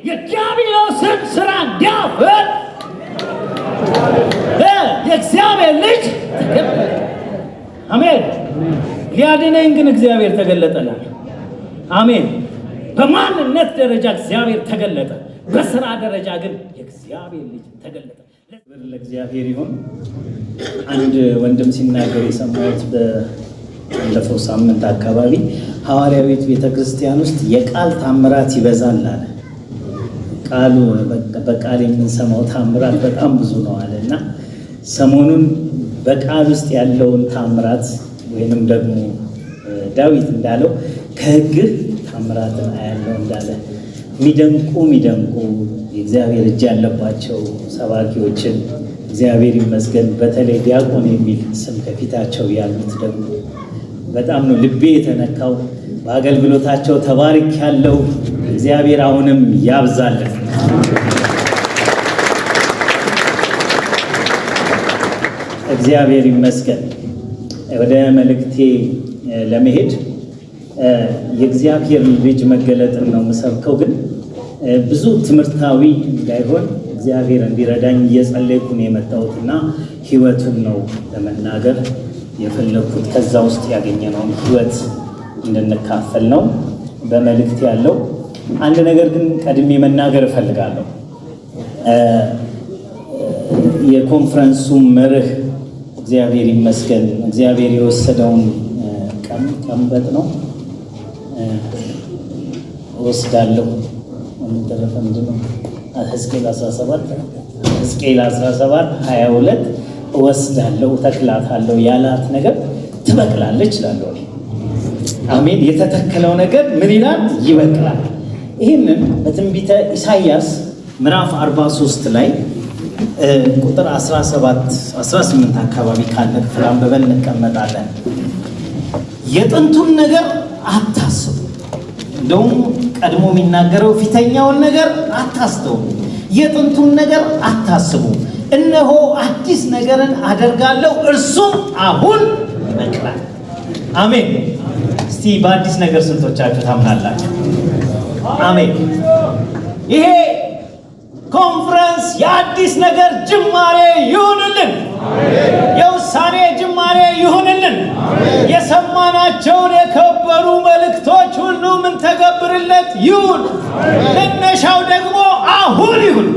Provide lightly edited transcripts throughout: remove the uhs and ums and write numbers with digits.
የዲያብሎስን ስራ እንዲያፈር የእግዚአብሔር ልጅ ተገለጠ። አሜን። ሊያድነኝ ግን እግዚአብሔር ተገለጠላል። አሜን። በማንነት ደረጃ እግዚአብሔር ተገለጠ፣ በስራ ደረጃ ግን የእግዚአብሔር ልጅ ተገለጠ። ለእግዚአብሔር ይሁን። አንድ ወንድም ሲናገር የሰማሁት ባለፈው ሳምንት አካባቢ ሐዋርያዊት ቤተክርስቲያን ውስጥ የቃል ታምራት ይበዛል አለ። ቃሉ በቃል የምንሰማው ታምራት በጣም ብዙ ነው አለ እና ሰሞኑን በቃል ውስጥ ያለውን ታምራት ወይንም ደግሞ ዳዊት እንዳለው ከሕግህ ታምራትን አያለው እንዳለ የሚደንቁ የእግዚአብሔር እጅ ያለባቸው ሰባኪዎችን እግዚአብሔር ይመስገን፣ በተለይ ዲያቆን የሚል ስም ከፊታቸው ያሉት ደግሞ በጣም ነው ልቤ የተነካው። በአገልግሎታቸው ተባርክ ያለው እግዚአብሔር አሁንም ያብዛልን። እግዚአብሔር ይመስገን። ወደ መልእክቴ ለመሄድ የእግዚአብሔር ልጅ መገለጥን ነው የምሰብከው፣ ግን ብዙ ትምህርታዊ እንዳይሆን እግዚአብሔር እንዲረዳኝ እየጸለይኩ ነው የመጣሁትና ህይወቱን ነው ለመናገር የፈለኩት። ከዛ ውስጥ ያገኘነውን ህይወት እንድንካፈል ነው በመልእክት ያለው። አንድ ነገር ግን ቀድሜ መናገር እፈልጋለሁ። የኮንፈረንሱ መርህ እግዚአብሔር ይመስገን እግዚአብሔር የወሰደውን ቀንበጥ ነው ወስዳለሁ። ወንደረፈ ምንድነው ሕዝቅኤል 17:22 ወስዳለሁ ተክላታለሁ ያላት ነገር ትበቅላለች እላለሁ። አሜን። የተተከለው ነገር ምን ይላል? ይበቅላል። ይህንን በትንቢተ ኢሳይያስ ምዕራፍ 43 ላይ ቁጥር 17-18 አካባቢ ካለ ክፍል አንብበን እንቀመጣለን። የጥንቱን ነገር አታስቡ፣ እንደውም ቀድሞ የሚናገረው ፊተኛውን ነገር አታስተውሉ፣ የጥንቱን ነገር አታስቡ፣ እነሆ አዲስ ነገርን አደርጋለሁ እርሱም አሁን ይበቅላል። አሜን። እስቲ በአዲስ ነገር ስንቶቻችሁ ታምናላችሁ? አሜን። ይሄ ኮንፈረንስ የአዲስ ነገር ጅማሬ ይሁንልን። የውሳኔ ጅማሬ ይሁንልን። የሰማናቸውን የከበሩ መልእክቶች ሁሉ ምን ተገብርለት ይሁን። መነሻው ደግሞ አሁን ይሁን፣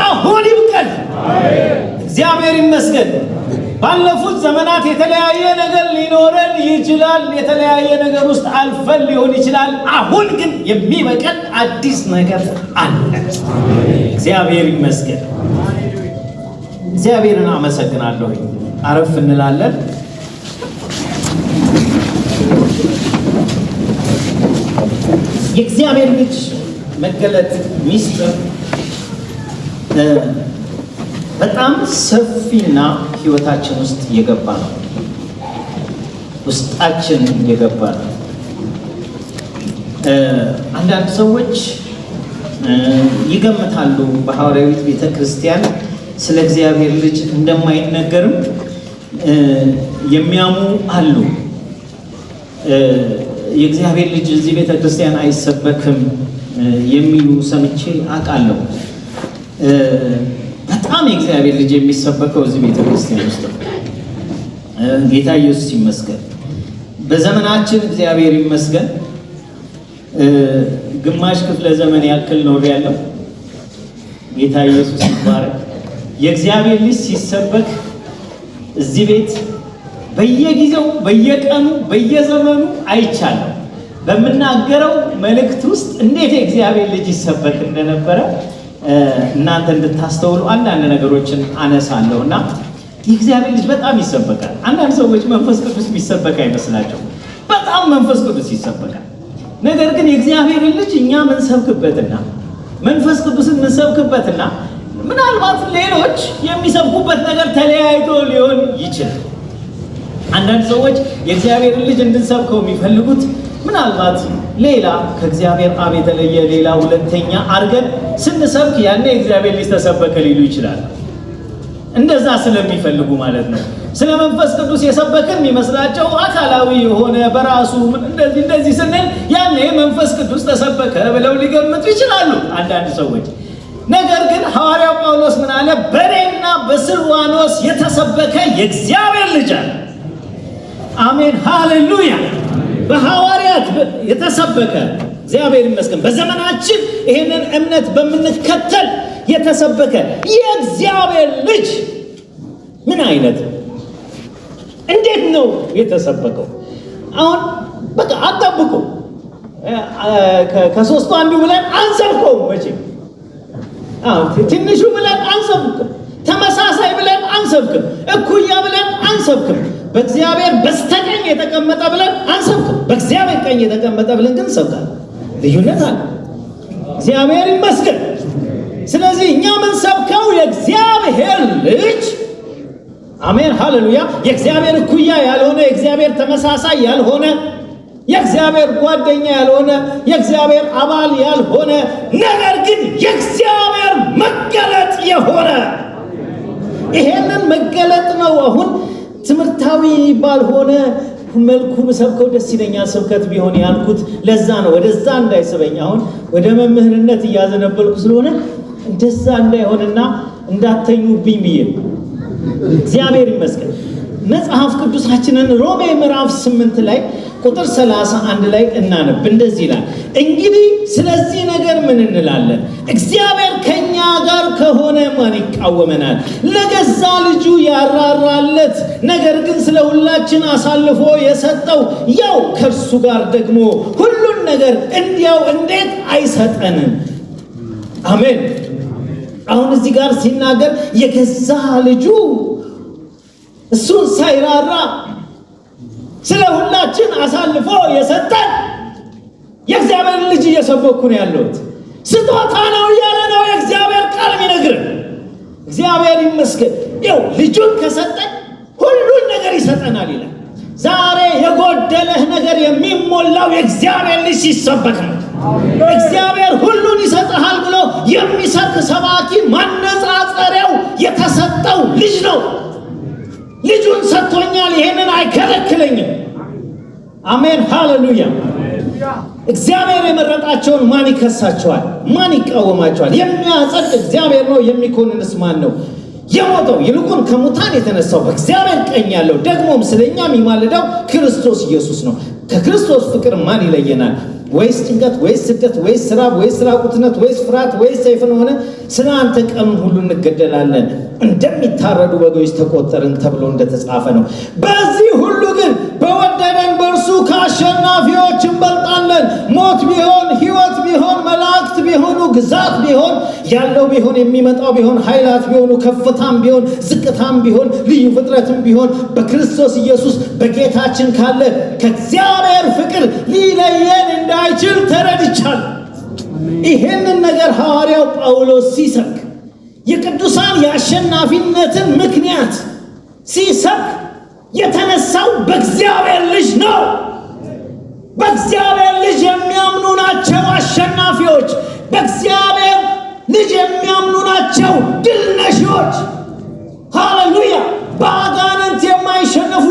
አሁን ይብቀል። እግዚአብሔር ይመስገን። ባለፉት ዘመናት የተለያየ ነገር ሊኖረን ይችላል። የተለያየ ነገር ውስጥ አልፈን ሊሆን ይችላል። አሁን ግን የሚበቀል አዲስ ነገር አለ። እግዚአብሔር ይመስገን። እግዚአብሔርን አመሰግናለሁ። አረፍ እንላለን። የእግዚአብሔር ልጅ መገለጥ ሚስጥር በጣም ሰፊና ህይወታችን ውስጥ የገባ ነው። ውስጣችን የገባ ነው። አንዳንድ ሰዎች ይገምታሉ በሐዋርያዊት ቤተክርስቲያን ስለ እግዚአብሔር ልጅ እንደማይነገርም የሚያሙ አሉ። የእግዚአብሔር ልጅ እዚህ ቤተክርስቲያን አይሰበክም የሚሉ ሰምቼ አውቃለሁ። በጣም የእግዚአብሔር ልጅ የሚሰበከው እዚህ ቤተክርስቲያን ውስጥ ነው። ጌታ ኢየሱስ ይመስገን። በዘመናችን እግዚአብሔር ይመስገን ግማሽ ክፍለ ዘመን ያክል ኖር ያለው ጌታ ኢየሱስ ይባረክ። የእግዚአብሔር ልጅ ሲሰበክ እዚህ ቤት በየጊዜው በየቀኑ በየዘመኑ አይቻለሁ። በምናገረው መልእክት ውስጥ እንዴት የእግዚአብሔር ልጅ ይሰበክ እንደነበረ እናንተ እንድታስተውሉ አንዳንድ ነገሮችን አነሳለሁና የእግዚአብሔር ልጅ በጣም ይሰበካል። አንዳንድ ሰዎች መንፈስ ቅዱስ የሚሰበክ አይመስላቸው። በጣም መንፈስ ቅዱስ ይሰበካል። ነገር ግን የእግዚአብሔር ልጅ እኛ ምንሰብክበትና መንፈስ ቅዱስን ምንሰብክበትና ምናልባት ሌሎች የሚሰብኩበት ነገር ተለያይቶ ሊሆን ይችላል። አንዳንድ ሰዎች የእግዚአብሔር ልጅ እንድንሰብከው የሚፈልጉት ምናልባት ሌላ ከእግዚአብሔር አብ የተለየ ሌላ ሁለተኛ አድርገን ስንሰብክ ያኔ የእግዚአብሔር ልጅ ተሰበከ ሊሉ ይችላል። እንደዛ ስለሚፈልጉ ማለት ነው። ስለ መንፈስ ቅዱስ የሰበከን የሚመስላቸው አካላዊ የሆነ በራሱ እንደዚህ ስንል ያኔ መንፈስ ቅዱስ ተሰበከ ብለው ሊገምቱ ይችላሉ አንዳንድ ሰዎች። ነገር ግን ሐዋርያው ጳውሎስ ምን አለ? በእኔና በስልዋኖስ የተሰበከ የእግዚአብሔር ልጅ አለ። አሜን ሃሌሉያ። በሐዋርያት የተሰበከ እግዚአብሔር ይመስገን። በዘመናችን ይሄንን እምነት በምንከተል የተሰበከ የእግዚአብሔር ልጅ ምን አይነት እንዴት ነው የተሰበከው? አሁን በቃ አጣብቁ ከሶስቱ አንዱ ብለን አንሰብከው መቼም ትንሹ ብለን አንሰብክም፣ ተመሳሳይ ብለን አንሰብክም፣ እኩያ ብለን አንሰብክም። በእግዚአብሔር በስተቀኝ የተቀመጠ ብለን አንሰብክም፣ በእግዚአብሔር ቀኝ የተቀመጠ ብለን ግን እንሰብካለን። ልዩነት አለ። እግዚአብሔር ይመስገን። ስለዚህ እኛ የምንሰብከው የእግዚአብሔር ልጅ አሜን ሃሌሉያ፣ የእግዚአብሔር እኩያ ያልሆነ፣ የእግዚአብሔር ተመሳሳይ ያልሆነ፣ የእግዚአብሔር ጓደኛ ያልሆነ፣ የእግዚአብሔር አባል ያልሆነ፣ ነገር ግን የእግዚአብሔር መገለጥ የሆነ ይሄንን መገለጥ ነው። አሁን ትምህርታዊ ባልሆነ መልኩ ሰብከው ደስ ይለኛል። ስብከት ቢሆን ያልኩት ለዛ ነው፣ ወደዛ እንዳይስበኝ። አሁን ወደ መምህርነት እያዘነበልኩ ስለሆነ እንደዛ እንዳይሆንና እንዳተኙብኝ ብዬ እግዚአብሔር ይመስገን። መጽሐፍ ቅዱሳችንን ሮሜ ምዕራፍ 8 ላይ ቁጥር 31 ላይ እናነብ። እንደዚህ ይላል፣ እንግዲህ ስለዚህ ነገር ምን እንላለን? እግዚአብሔር ከኛ ጋር ከሆነ ማን ይቃወመናል? ለገዛ ልጁ ያራራለት፣ ነገር ግን ስለ ሁላችን አሳልፎ የሰጠው ያው ከእርሱ ጋር ደግሞ ሁሉን ነገር እንዲያው እንዴት አይሰጠንም? አሜን። አሁን እዚህ ጋር ሲናገር የገዛ ልጁ እሱን ሳይራራ ስለ ሁላችን አሳልፎ የሰጠን የእግዚአብሔር ልጅ እየሰበኩ ነው ያለሁት። ስጦታ ነው እያለ ነው የእግዚአብሔር ቃል የሚነግረን። እግዚአብሔር ይመስገን። ይኸው ልጁን ከሰጠን ሁሉን ነገር ይሰጠናል ይላል። ዛሬ የጎደለህ ነገር የሚሞላው የእግዚአብሔር ልጅ ሲሰበክ ነው። እግዚአብሔር ሁሉን ይሰጥሃል ብሎ የሚሰብክ ሰባኪ ማነጻጸሪያው የተሰጠው ልጅ ነው። ልጁን ሰጥቶኛል፣ ይሄንን አይከለክለኝም። አሜን ሃሌሉያ። እግዚአብሔር የመረጣቸውን ማን ይከሳቸዋል? ማን ይቃወማቸዋል? የሚያጸድቅ እግዚአብሔር ነው። የሚኮንንስ ማን ነው? የሞተው ይልቁን ከሙታን የተነሳው በእግዚአብሔር ቀኝ ያለው ደግሞም ስለኛ የሚማልደው ክርስቶስ ኢየሱስ ነው። ከክርስቶስ ፍቅር ማን ይለየናል? ወይስ ጭንቀት ወይስ ስደት ወይስ ራብ ወይስ ራቁትነት ወይስ ፍርሃት ወይስ ሰይፍ ሆነ? ስለ አንተ ቀኑን ሁሉ እንገደላለን፣ እንደሚታረዱ በጎች ተቆጠርን ተብሎ እንደተጻፈ ነው። በዚህ ሁሉ ግን በወደደን በእርሱ ከአሸናፊዎች እንበልጣለን። ሞት ቢሆን ሕይወት ቢሆን መላእክት ቢሆኑ ግዛት ቢሆን ያለው ቢሆን የሚመጣው ቢሆን ኃይላት ቢሆኑ ከፍታም ቢሆን ዝቅታም ቢሆን ልዩ ፍጥረትም ቢሆን በክርስቶስ ኢየሱስ በጌታችን ካለ ከእግዚአብሔር ፍቅር ሊለየን እንዳይችል ተረድቻለሁ። ይሄንን ነገር ሐዋርያው ጳውሎስ ሲሰብክ የቅዱሳን የአሸናፊነትን ምክንያት ሲሰብክ የተነሳው በእግዚአብሔር ልጅ ነው። በእግዚአብሔር ልጅ የሚያምኑ ናቸው አሸናፊዎች። በእግዚአብሔር ልጅ የሚያምኑ ናቸው ድል ነሺዎች። ሃሌሉያ። በአጋንንት የማይሸነፉ፣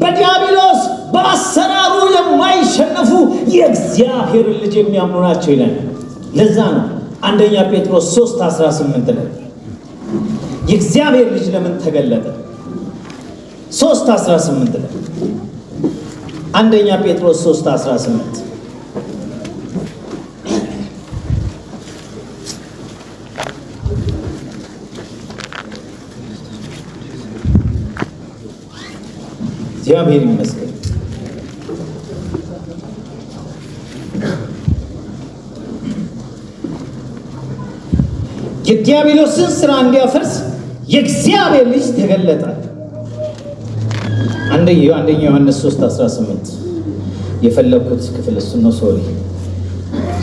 በዲያብሎስ በአሰራሩ የማይሸነፉ የእግዚአብሔር ልጅ የሚያምኑ ናቸው ይላል። ለዛ ነው አንደኛ ጴጥሮስ 3:18 ላይ የእግዚአብሔር ልጅ ለምን ተገለጠ? 3:18 ላይ አንደኛ ጴጥሮስ 3:18 እግዚአብሔር ይመስገን። የዲያብሎስን ስራ እንዲያፈርስ የእግዚአብሔር ልጅ ተገለጠ። አንደኛ ዮሐንስ 3:18 የፈለኩት ክፍል እሱ ነው። ሶሪ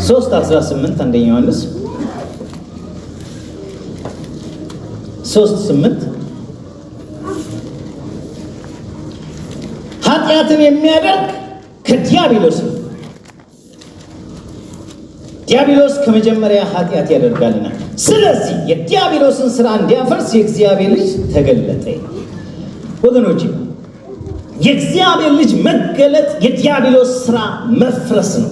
3:18 አንደኛ ዮሐንስ 3:8 ኃጢአትን የሚያደርግ ከዲያብሎስ ነው። ዲያብሎስ ከመጀመሪያ ኃጢአት ያደርጋልና ስለዚህ የዲያብሎስን ሥራ እንዲያፈርስ የእግዚአብሔር ልጅ ተገለጠ። ወገኖች የእግዚአብሔር ልጅ መገለጥ የዲያብሎስ ሥራ መፍረስ ነው።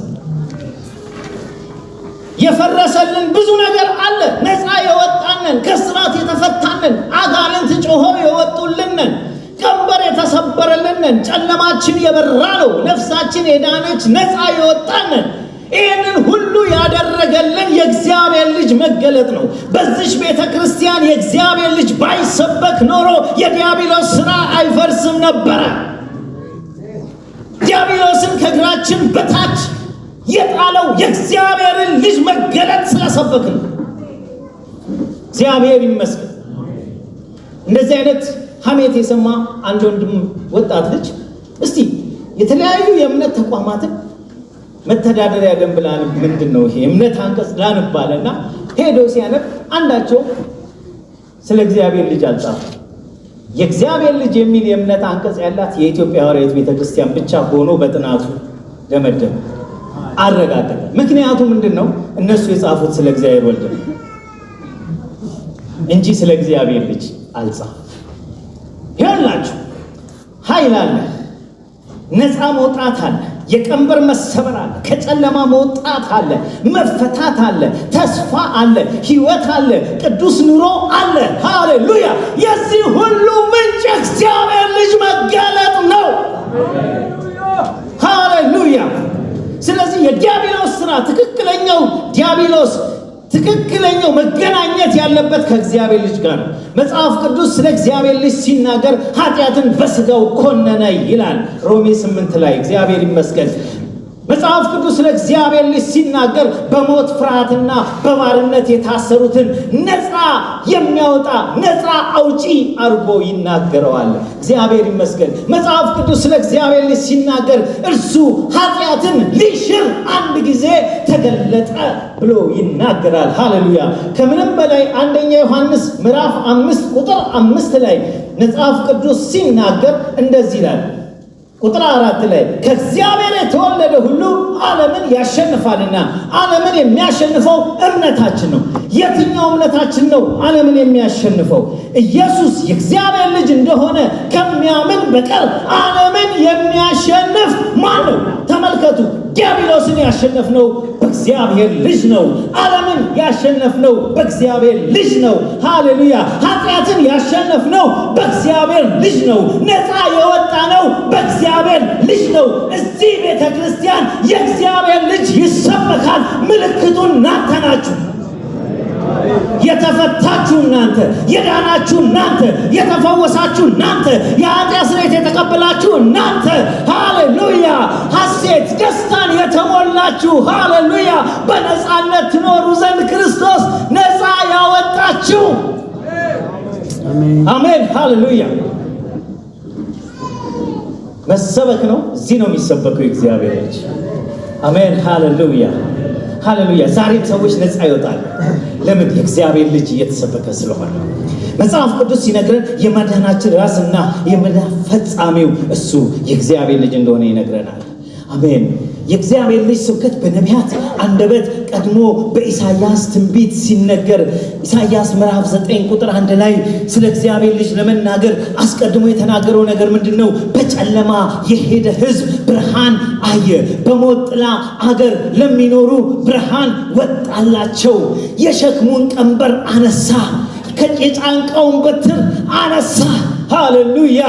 የፈረሰልን ብዙ ነገር አለ። ነፃ የወጣንን፣ ከስራት የተፈታንን፣ አጋንንት ጮኸው የወጡልንን፣ ቀንበር የተሰበረልንን፣ ጨለማችን የበራ ነው፣ ነፍሳችን የዳነች ነፃ የወጣንን፣ ይህንን ሁሉ ያደረገልን የእግዚአብሔር ልጅ መገለጥ ነው። በዚች ቤተ ክርስቲያን የእግዚአብሔር ልጅ ባይሰበክ ኖሮ የዲያብሎስ ሥራ አይፈርስም ነበረ። ዲያብሎስን ከእግራችን በታች የጣለው የእግዚአብሔርን ልጅ መገለጥ ስለሰበክን እግዚአብሔር ይመስገን። እንደዚህ አይነት ሐሜት የሰማ አንድ ወንድም ወጣት ልጅ እስቲ የተለያዩ የእምነት ተቋማትን መተዳደሪያ ደንብ ላንብ፣ ምንድነው ይሄ እምነት አንቀጽ ላንብ አለና ሄዶ ሲያነብ አንዳቸው ስለ እግዚአብሔር ልጅ አልጻፈ። የእግዚአብሔር ልጅ የሚል የእምነት አንቀጽ ያላት የኢትዮጵያ ሐዋርያት ቤተክርስቲያን ብቻ ሆኖ በጥናቱ ደመደመ፣ አረጋገጠ። ምክንያቱ ምንድነው? እነሱ የጻፉት ስለ እግዚአብሔር ወልድ እንጂ ስለ እግዚአብሔር ልጅ አልጻፉ። ይኸውላችሁ ኃይል አለ፣ ነፃ መውጣት አለ፣ የቀንበር መሰበር አለ፣ ከጨለማ መውጣት አለ፣ መፈታት አለ፣ ተስፋ አለ፣ ሕይወት አለ፣ ቅዱስ ኑሮ አለ። ሃሌሉያ! የዚህ ሁሉ ምንጭ እግዚአብሔር ልጅ መገለጥ ነው። ሃሌሉያ! ስለዚህ የዲያብሎስ ሥራ ትክክለኛው መገናኘት ያለበት ከእግዚአብሔር ልጅ ጋር ነው። መጽሐፍ ቅዱስ ስለ እግዚአብሔር ልጅ ሲናገር ኃጢአትን በሥጋው ኮነነ ይላል ሮሜ 8 ላይ። እግዚአብሔር ይመስገን። መጽሐፍ ቅዱስ ስለ እግዚአብሔር ልጅ ሲናገር በሞት ፍርሃትና በባርነት የታሰሩትን ነፃ የሚያወጣ ነፃ አውጪ አድርጎ ይናገረዋል። እግዚአብሔር ይመስገን። መጽሐፍ ቅዱስ ስለ እግዚአብሔር ልጅ ሲናገር እርሱ ኃጢአትን ሊሽር አንድ ጊዜ ተገለጠ ብሎ ይናገራል። ሃሌሉያ! ከምንም በላይ አንደኛ ዮሐንስ ምዕራፍ 5 ቁጥር 5 ላይ መጽሐፍ ቅዱስ ሲናገር እንደዚህ ይላል። ቁጥር 4 ላይ ከእግዚአብሔር የተወለደ ሁሉ ዓለምን ያሸንፋልና ዓለምን የሚያሸንፈው እምነታችን ነው። የትኛው እምነታችን ነው ዓለምን የሚያሸንፈው? ኢየሱስ የእግዚአብሔር ልጅ እንደሆነ ከሚያምን በቀር ዓለምን የሚያሸንፍ ማን ነው? ተመልከቱ። ዲያብሎስን ያሸነፍነው በእግዚአብሔር ልጅ ነው። ዓለምን ያሸነፍነው በእግዚአብሔር ልጅ ነው። ሃሌሉያ! ኃጢአትን ያሸነፍነው በእግዚአብሔር ልጅ ነው። ነፃ የወጣነው በእግዚአብሔር ልጅ ነው። እዚህ ቤተ ክርስቲያን የእግዚአብሔር ልጅ ይሰበካል። ምልክቱ እናንተ ናችሁ። የተፈታችሁ እናንተ፣ የዳናችሁ እናንተ፣ የተፈወሳችሁ እናንተ፣ የኃጢአት ስርየት የተቀበላችሁ እናንተ። ሃሌሉያ! ሐሴት ደስታን የተሞላችሁ ሃሌሉያ! በነፃነት ትኖሩ ዘንድ ክርስቶስ ነፃ ያወጣችሁ። አሜን። ሃሌሉያ! መሰበክ ነው። እዚህ ነው የሚሰበከው የእግዚአብሔር ልጅ። አሜን። ሃሌሉያ! ሃሌሉያ! ዛሬም ሰዎች ነፃ ይወጣሉ። ለምን? የእግዚአብሔር ልጅ እየተሰበከ ስለሆነ። መጽሐፍ ቅዱስ ሲነግረን የመዳናችን ራስና የመዳን ፈጻሚው እሱ የእግዚአብሔር ልጅ እንደሆነ ይነግረናል። አሜን። የእግዚአብሔር ልጅ ስብከት በነቢያት አንደበት ቀድሞ በኢሳይያስ ትንቢት ሲነገር ኢሳይያስ ምዕራፍ 9 ቁጥር 1 ላይ ስለ እግዚአብሔር ልጅ ለመናገር አስቀድሞ የተናገረው ነገር ምንድነው? በጨለማ የሄደ ሕዝብ ብርሃን አየ፣ በሞት ጥላ አገር ለሚኖሩ ብርሃን ወጣላቸው። የሸክሙን ቀንበር አነሳ፣ የጫንቃውን በትር አነሳ። ሃሌሉያ!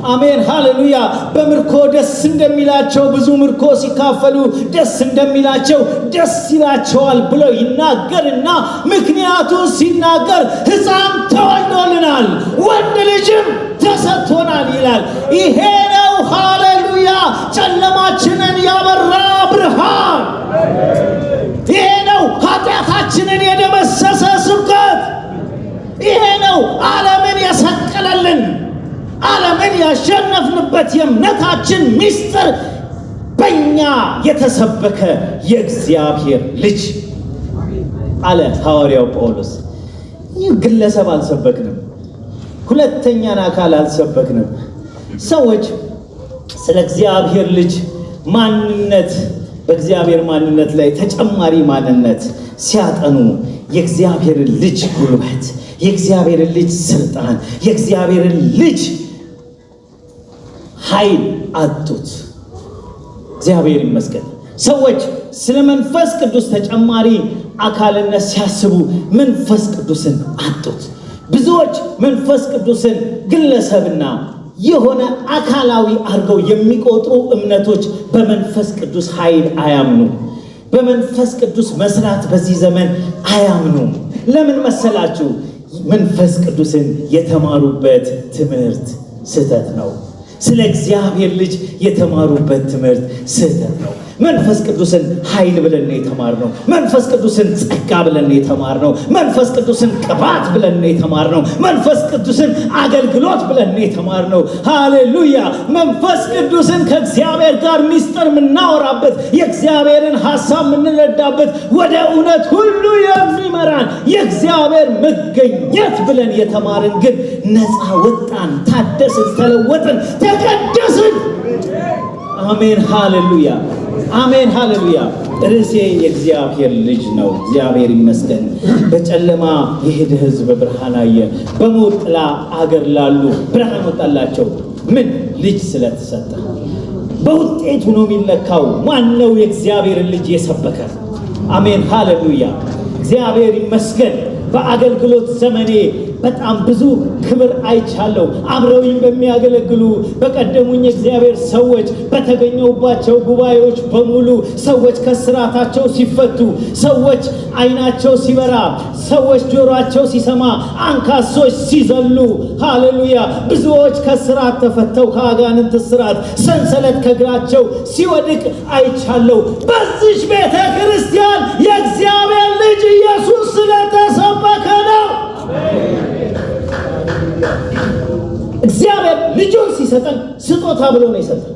አሜን። ሃሌሉያ! በምርኮ ደስ እንደሚላቸው ብዙ ምርኮ ሲካፈሉ ደስ እንደሚላቸው ደስ ይላቸዋል ብሎ ይናገርና ምክንያቱን ሲናገር ሕፃን ተወልዶልናል፣ ወንድ ልጅም ተሰጥቶናል ይላል። ይሄ ነው ሃሌሉያ! ጨለማችንን ያበራ ብርሃን። ይሄ ነው ኃጢአታችንን የደመሰሰ ስብከት። ይሄ ነው ዓለምን የሰቀለልን፣ ዓለምን ያሸነፍንበት የእምነታችን ምስጢር በእኛ የተሰበከ የእግዚአብሔር ልጅ አለ ሐዋርያው ጳውሎስ። ይህ ግለሰብ አልሰበክንም፣ ሁለተኛን አካል አልሰበክንም። ሰዎች ስለ እግዚአብሔር ልጅ ማንነት በእግዚአብሔር ማንነት ላይ ተጨማሪ ማንነት ሲያጠኑ የእግዚአብሔርን ልጅ ጉልበት፣ የእግዚአብሔርን ልጅ ስልጣን፣ የእግዚአብሔርን ልጅ ኃይል አጡት። እግዚአብሔር ይመስገን። ሰዎች ስለ መንፈስ ቅዱስ ተጨማሪ አካልነት ሲያስቡ መንፈስ ቅዱስን አጡት። ብዙዎች መንፈስ ቅዱስን ግለሰብና የሆነ አካላዊ አድርገው የሚቆጥሩ እምነቶች በመንፈስ ቅዱስ ኃይል አያምኑ። በመንፈስ ቅዱስ መስራት በዚህ ዘመን አያምኑ። ለምን መሰላችሁ? መንፈስ ቅዱስን የተማሩበት ትምህርት ስህተት ነው። ስለ እግዚአብሔር ልጅ የተማሩበት ትምህርት ስህተት ነው። መንፈስ ቅዱስን ኃይል ብለን ነው የተማርነው። መንፈስ ቅዱስን ጸጋ ብለን ነው የተማርነው። መንፈስ ቅዱስን ቅባት ብለን ነው የተማርነው። መንፈስ ቅዱስን አገልግሎት ብለን ነው የተማርነው። ሃሌሉያ! መንፈስ ቅዱስን ከእግዚአብሔር ጋር ምስጢር የምናወራበት፣ የእግዚአብሔርን ሐሳብ የምንረዳበት፣ ወደ እውነት ሁሉ የሚመራን የእግዚአብሔር መገኘት ብለን የተማርን ግን ነፃ ወጣን፣ ታደስን፣ ተለወጥን፣ ተቀደስን። አሜን ሃሌሉያ፣ አሜን ሃሌሉያ። ርዕሴ የእግዚአብሔር ልጅ ነው። እግዚአብሔር ይመስገን። በጨለማ የሄደ ሕዝብ ብርሃን አየ፣ በሞት ጥላ አገር ላሉ ብርሃን ወጣላቸው። ምን? ልጅ ስለተሰጠ። በውጤቱ ነው የሚለካው። ማን ነው የእግዚአብሔርን ልጅ የሰበከ? አሜን ሃሌሉያ። እግዚአብሔር ይመስገን። በአገልግሎት ዘመኔ በጣም ብዙ ክብር አይቻለሁ። አብረውኝ በሚያገለግሉ በቀደሙኝ እግዚአብሔር ሰዎች በተገኘውባቸው ጉባኤዎች በሙሉ ሰዎች ከስራታቸው ሲፈቱ፣ ሰዎች አይናቸው ሲበራ፣ ሰዎች ጆሮአቸው ሲሰማ፣ አንካሶች ሲዘሉ፣ ሃሌሉያ፣ ብዙዎች ከስራት ተፈተው ከአጋንንት ስራት ሰንሰለት ከእግራቸው ሲወድቅ አይቻለሁ። በዚች ቤተ ክርስቲያን የእግዚአብሔር ልጅ ኢየሱስ ስለተሰበከ ነው። እግዚአብሔር ልጁን ሲሰጠን ስጦታ ብሎ ነው የሰጠን።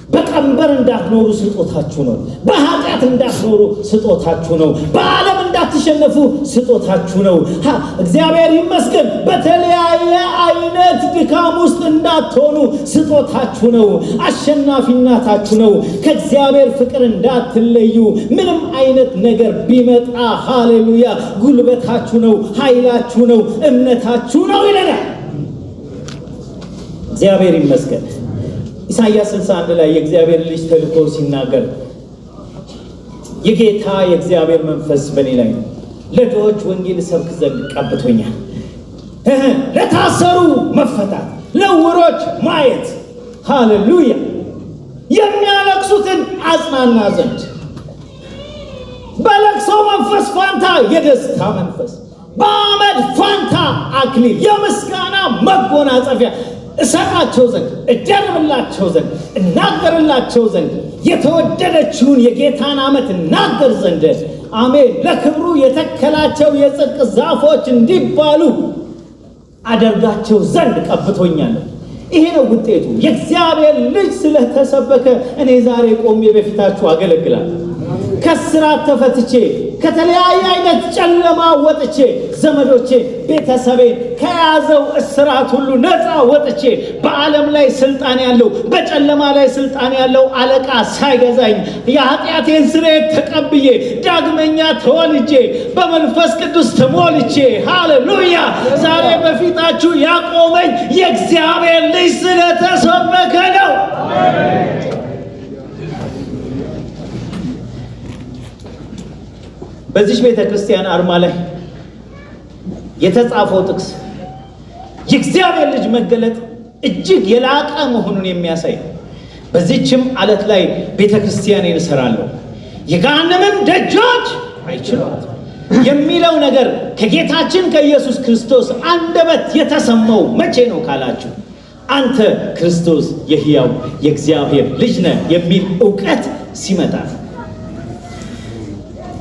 በቀንበር እንዳትኖሩ ስጦታችሁ ነው። በኃጢአት እንዳትኖሩ ስጦታችሁ ነው። በዓለም እንዳትሸነፉ ስጦታችሁ ነው። እግዚአብሔር ይመስገን። በተለያየ አይነት ድካም ውስጥ እንዳትሆኑ ስጦታችሁ ነው። አሸናፊነታችሁ ነው። ከእግዚአብሔር ፍቅር እንዳትለዩ ምንም አይነት ነገር ቢመጣ ሃሌሉያ ጉልበታችሁ ነው፣ ኃይላችሁ ነው፣ እምነታችሁ ነው ይለናል። እግዚአብሔር ይመስገን። ኢሳይያስ 61 ላይ የእግዚአብሔር ልጅ ተልኮ ሲናገር የጌታ የእግዚአብሔር መንፈስ በእኔ ላይ ነው፣ ለድሆች ወንጌል ሰብክ ዘንድ ቀብቶኛል፣ ለታሰሩ መፈታት፣ ለዕውሮች ማየት፣ ሃሌሉያ፣ የሚያለቅሱትን አጽናና ዘንድ፣ በለቅሶ መንፈስ ፋንታ የደስታ መንፈስ፣ በአመድ ፋንታ አክሊል፣ የምስጋና መጎናጸፊያ እሰጣቸው ዘንድ፣ እጀርብላቸው ዘንድ፣ እናገርላቸው ዘንድ፣ የተወደደችውን የጌታን ዓመት እናገር ዘንድ፣ አሜን፣ ለክብሩ የተከላቸው የጽድቅ ዛፎች እንዲባሉ አደርጋቸው ዘንድ ቀብቶኛል። ይሄ ነው ውጤቱ። የእግዚአብሔር ልጅ ስለተሰበከ እኔ ዛሬ ቆሜ በፊታችሁ አገለግላለሁ። ከስራት ተፈትቼ ከተለያየ አይነት ጨለማ ወጥቼ ዘመዶቼ ቤተሰቤን ከያዘው እስራት ሁሉ ነፃ ወጥቼ በዓለም ላይ ስልጣን ያለው በጨለማ ላይ ስልጣን ያለው አለቃ ሳይገዛኝ የኃጢአቴን ስርየት ተቀብዬ ዳግመኛ ተወልጄ በመንፈስ ቅዱስ ተሞልቼ ሃሌሉያ ዛሬ በፊታችሁ ያቆመኝ የእግዚአብሔር ልጅ ስለተሰበከ ነው። በዚህ ቤተ ክርስቲያን አርማ ላይ የተጻፈው ጥቅስ የእግዚአብሔር ልጅ መገለጥ እጅግ የላቀ መሆኑን የሚያሳይ በዚህችም ዓለት ላይ ቤተ ክርስቲያኔን እሰራለሁ የገሃነምን ደጆች አይችሏትም የሚለው ነገር ከጌታችን ከኢየሱስ ክርስቶስ አንደበት የተሰማው መቼ ነው ካላችሁ አንተ ክርስቶስ የሕያው የእግዚአብሔር ልጅ ነህ የሚል ዕውቀት ሲመጣ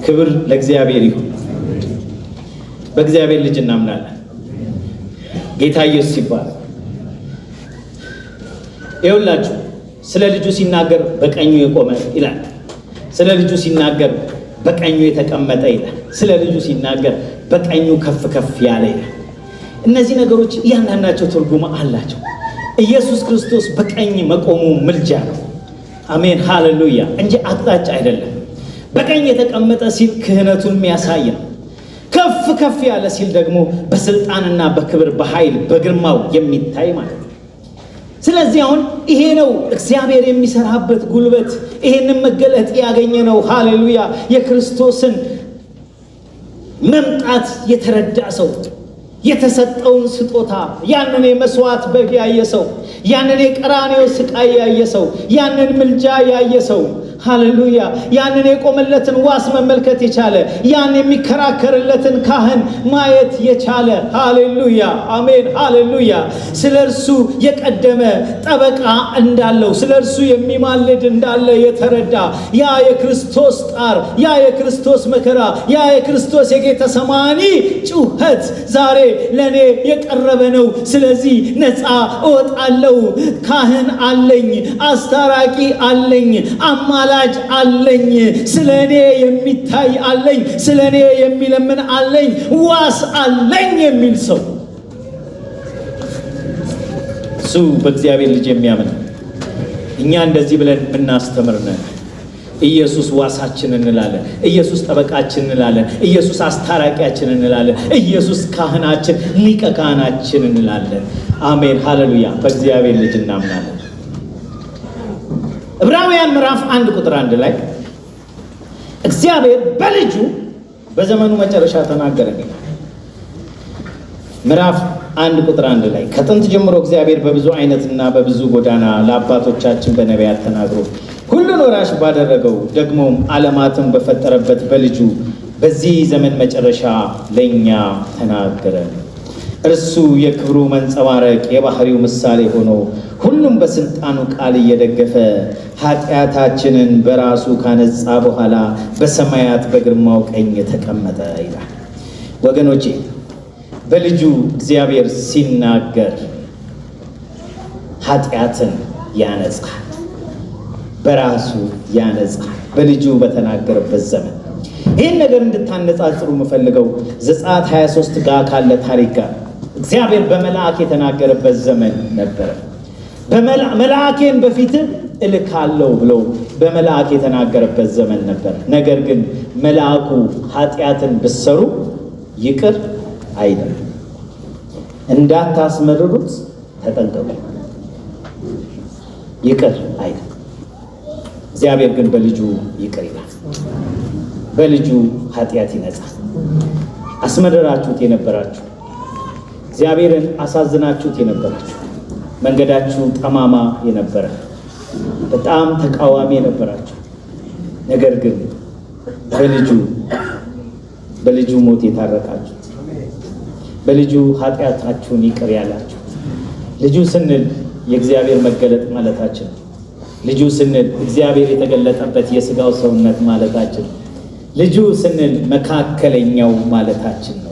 ክብር ለእግዚአብሔር ይሁን። በእግዚአብሔር ልጅ እናምናለን። ጌታ ኢየሱስ ይባላል። ይኸውላችሁ ስለ ልጁ ሲናገር በቀኙ የቆመ ይላል። ስለ ልጁ ሲናገር በቀኙ የተቀመጠ ይላል። ስለ ልጁ ሲናገር በቀኙ ከፍ ከፍ ያለ ይላል። እነዚህ ነገሮች እያንዳንዳቸው ትርጉም አላቸው። ኢየሱስ ክርስቶስ በቀኝ መቆሙ ምልጃ ነው። አሜን ሃሌሉያ እንጂ አቅጣጫ አይደለም። በቀኝ የተቀመጠ ሲል ክህነቱን የሚያሳይ ነው። ከፍ ከፍ ያለ ሲል ደግሞ በስልጣንና በክብር በኃይል በግርማው የሚታይ ማለት ነው። ስለዚህ አሁን ይሄ ነው እግዚአብሔር የሚሰራበት ጉልበት። ይሄንን መገለጥ ያገኘ ነው ሃሌሉያ የክርስቶስን መምጣት የተረዳ ሰው፣ የተሰጠውን ስጦታ፣ ያንን የመስዋዕት በግ ያየ ሰው፣ ያንን የቀራንዮ ስቃይ ያየ ሰው፣ ያንን ምልጃ ያየ ሰው ሃሌሉያ ያንን የቆመለትን ዋስ መመልከት የቻለ፣ ያን የሚከራከርለትን ካህን ማየት የቻለ ሃሌሉያ አሜን ሃሌሉያ ስለርሱ የቀደመ ጠበቃ እንዳለው፣ ስለርሱ የሚማልድ እንዳለ የተረዳ ያ የክርስቶስ ጣር፣ ያ የክርስቶስ መከራ፣ ያ የክርስቶስ የጌተሰማኒ ጩኸት ዛሬ ለኔ የቀረበ ነው። ስለዚህ ነፃ እወጣለሁ። ካህን አለኝ፣ አስታራቂ አለኝ፣ አማላጅ አለኝ፣ ስለኔ የሚታይ አለኝ፣ ስለኔ የሚለምን አለኝ፣ ዋስ አለኝ የሚል ሰው እሱ በእግዚአብሔር ልጅ የሚያምን። እኛ እንደዚህ ብለን እናስተምር ነን። ኢየሱስ ዋሳችን እንላለን፣ ኢየሱስ ጠበቃችን እንላለን፣ ኢየሱስ አስታራቂያችን እንላለን፣ ኢየሱስ ካህናችን ሊቀ ካህናችን እንላለን። አሜን ሃሌሉያ በእግዚአብሔር ልጅ እናምናለን። ዕብራውያን ምዕራፍ 1 ቁጥር 1 ላይ እግዚአብሔር በልጁ በዘመኑ መጨረሻ ተናገረ። ምዕራፍ 1 ቁጥር 1 ላይ ከጥንት ጀምሮ እግዚአብሔር በብዙ አይነትና በብዙ ጎዳና ለአባቶቻችን በነቢያት ተናግሮ ሁሉን ወራሽ ባደረገው ደግሞም ዓለማትን በፈጠረበት በልጁ በዚህ ዘመን መጨረሻ ለእኛ ተናገረ። እርሱ የክብሩ መንጸባረቅ የባህሪው ምሳሌ ሆኖ ሁሉም በስልጣኑ ቃል እየደገፈ ኃጢአታችንን በራሱ ካነጻ በኋላ በሰማያት በግርማው ቀኝ ተቀመጠ ይላል። ወገኖቼ በልጁ እግዚአብሔር ሲናገር ኃጢአትን ያነጻል፣ በራሱ ያነጻል። በልጁ በተናገረበት ዘመን ይህን ነገር እንድታነጻጽሩ የምፈልገው ዘጸአት 23 ጋር ካለ ታሪክ ጋር እግዚአብሔር በመልአክ የተናገረበት ዘመን ነበረ። መልአኬን በፊት እልካለሁ ብሎ በመልአክ የተናገረበት ዘመን ነበር። ነገር ግን መልአኩ ኃጢአትን ብትሰሩ ይቅር አይልም፣ እንዳታስመርሩት ተጠንቀቁ፣ ይቅር አይልም። እግዚአብሔር ግን በልጁ ይቅር ይላል። በልጁ ኃጢአት ይነጻል። አስመረራችሁት የነበራችሁ፣ እግዚአብሔርን አሳዝናችሁት የነበራችሁ፣ መንገዳችሁ ጠማማ የነበረ፣ በጣም ተቃዋሚ የነበራችሁ፣ ነገር ግን በልጁ ሞት የታረቃችሁት፣ በልጁ ኃጢአታችሁን ይቅር ያላችሁ። ልጁ ስንል የእግዚአብሔር መገለጥ ማለታችን፣ ልጁ ስንል እግዚአብሔር የተገለጠበት የሥጋው ሰውነት ማለታችን፣ ልጁ ስንል መካከለኛው ማለታችን ነው።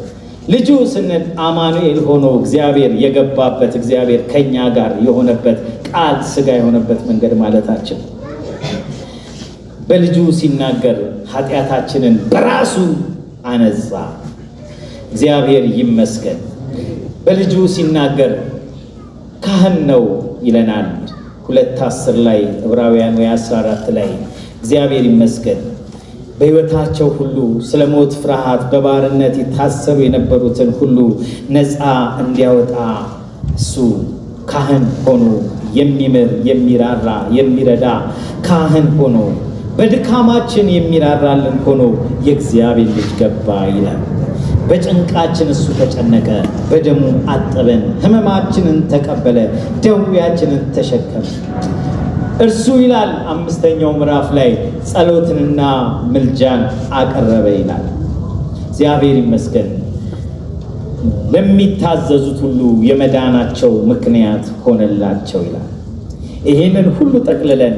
ልጁ ስንል አማኑኤል ሆኖ እግዚአብሔር የገባበት፣ እግዚአብሔር ከኛ ጋር የሆነበት፣ ቃል ሥጋ የሆነበት መንገድ ማለታችን። በልጁ ሲናገር ኃጢአታችንን በራሱ አነጻ። እግዚአብሔር ይመስገን። በልጁ ሲናገር ካህን ነው ይለናል 2:10 ላይ ዕብራውያን 14 ላይ እግዚአብሔር ይመስገን በሕይወታቸው ሁሉ ስለ ሞት ፍርሃት በባርነት የታሰሩ የነበሩትን ሁሉ ነፃ እንዲያወጣ እሱ ካህን ሆኖ የሚምር የሚራራ የሚረዳ ካህን ሆኖ በድካማችን የሚራራልን ሆኖ የእግዚአብሔር ልጅ ገባ ይላል። በጭንቃችን እሱ ተጨነቀ፣ በደሙ አጠበን፣ ሕመማችንን ተቀበለ፣ ደዌያችንን ተሸከመ። እርሱ ይላል 5ኛው ምዕራፍ ላይ ጸሎትንና ምልጃን አቀረበ ይላል። እግዚአብሔር ይመስገን። ለሚታዘዙት ሁሉ የመዳናቸው ምክንያት ሆነላቸው ይላል። ይሄንን ሁሉ ጠቅልለን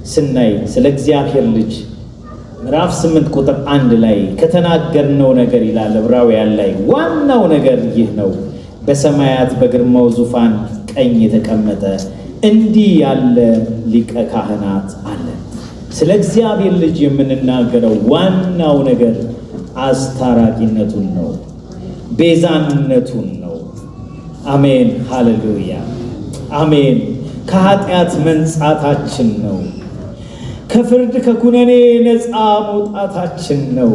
ስናይ ስለ እግዚአብሔር ልጅ ምዕራፍ 8 ቁጥር 1 ላይ ከተናገርነው ነገር ይላል ዕብራውያን ላይ ዋናው ነገር ይህ ነው። በሰማያት በግርማው ዙፋን ቀኝ የተቀመጠ እንዲህ ያለ ሊቀ ካህናት አለ። ስለ እግዚአብሔር ልጅ የምንናገረው ዋናው ነገር አስታራቂነቱን ነው፣ ቤዛነቱን ነው። አሜን ሃሌሉያ አሜን። ከኃጢአት መንጻታችን ነው። ከፍርድ ከኩነኔ ነፃ መውጣታችን ነው።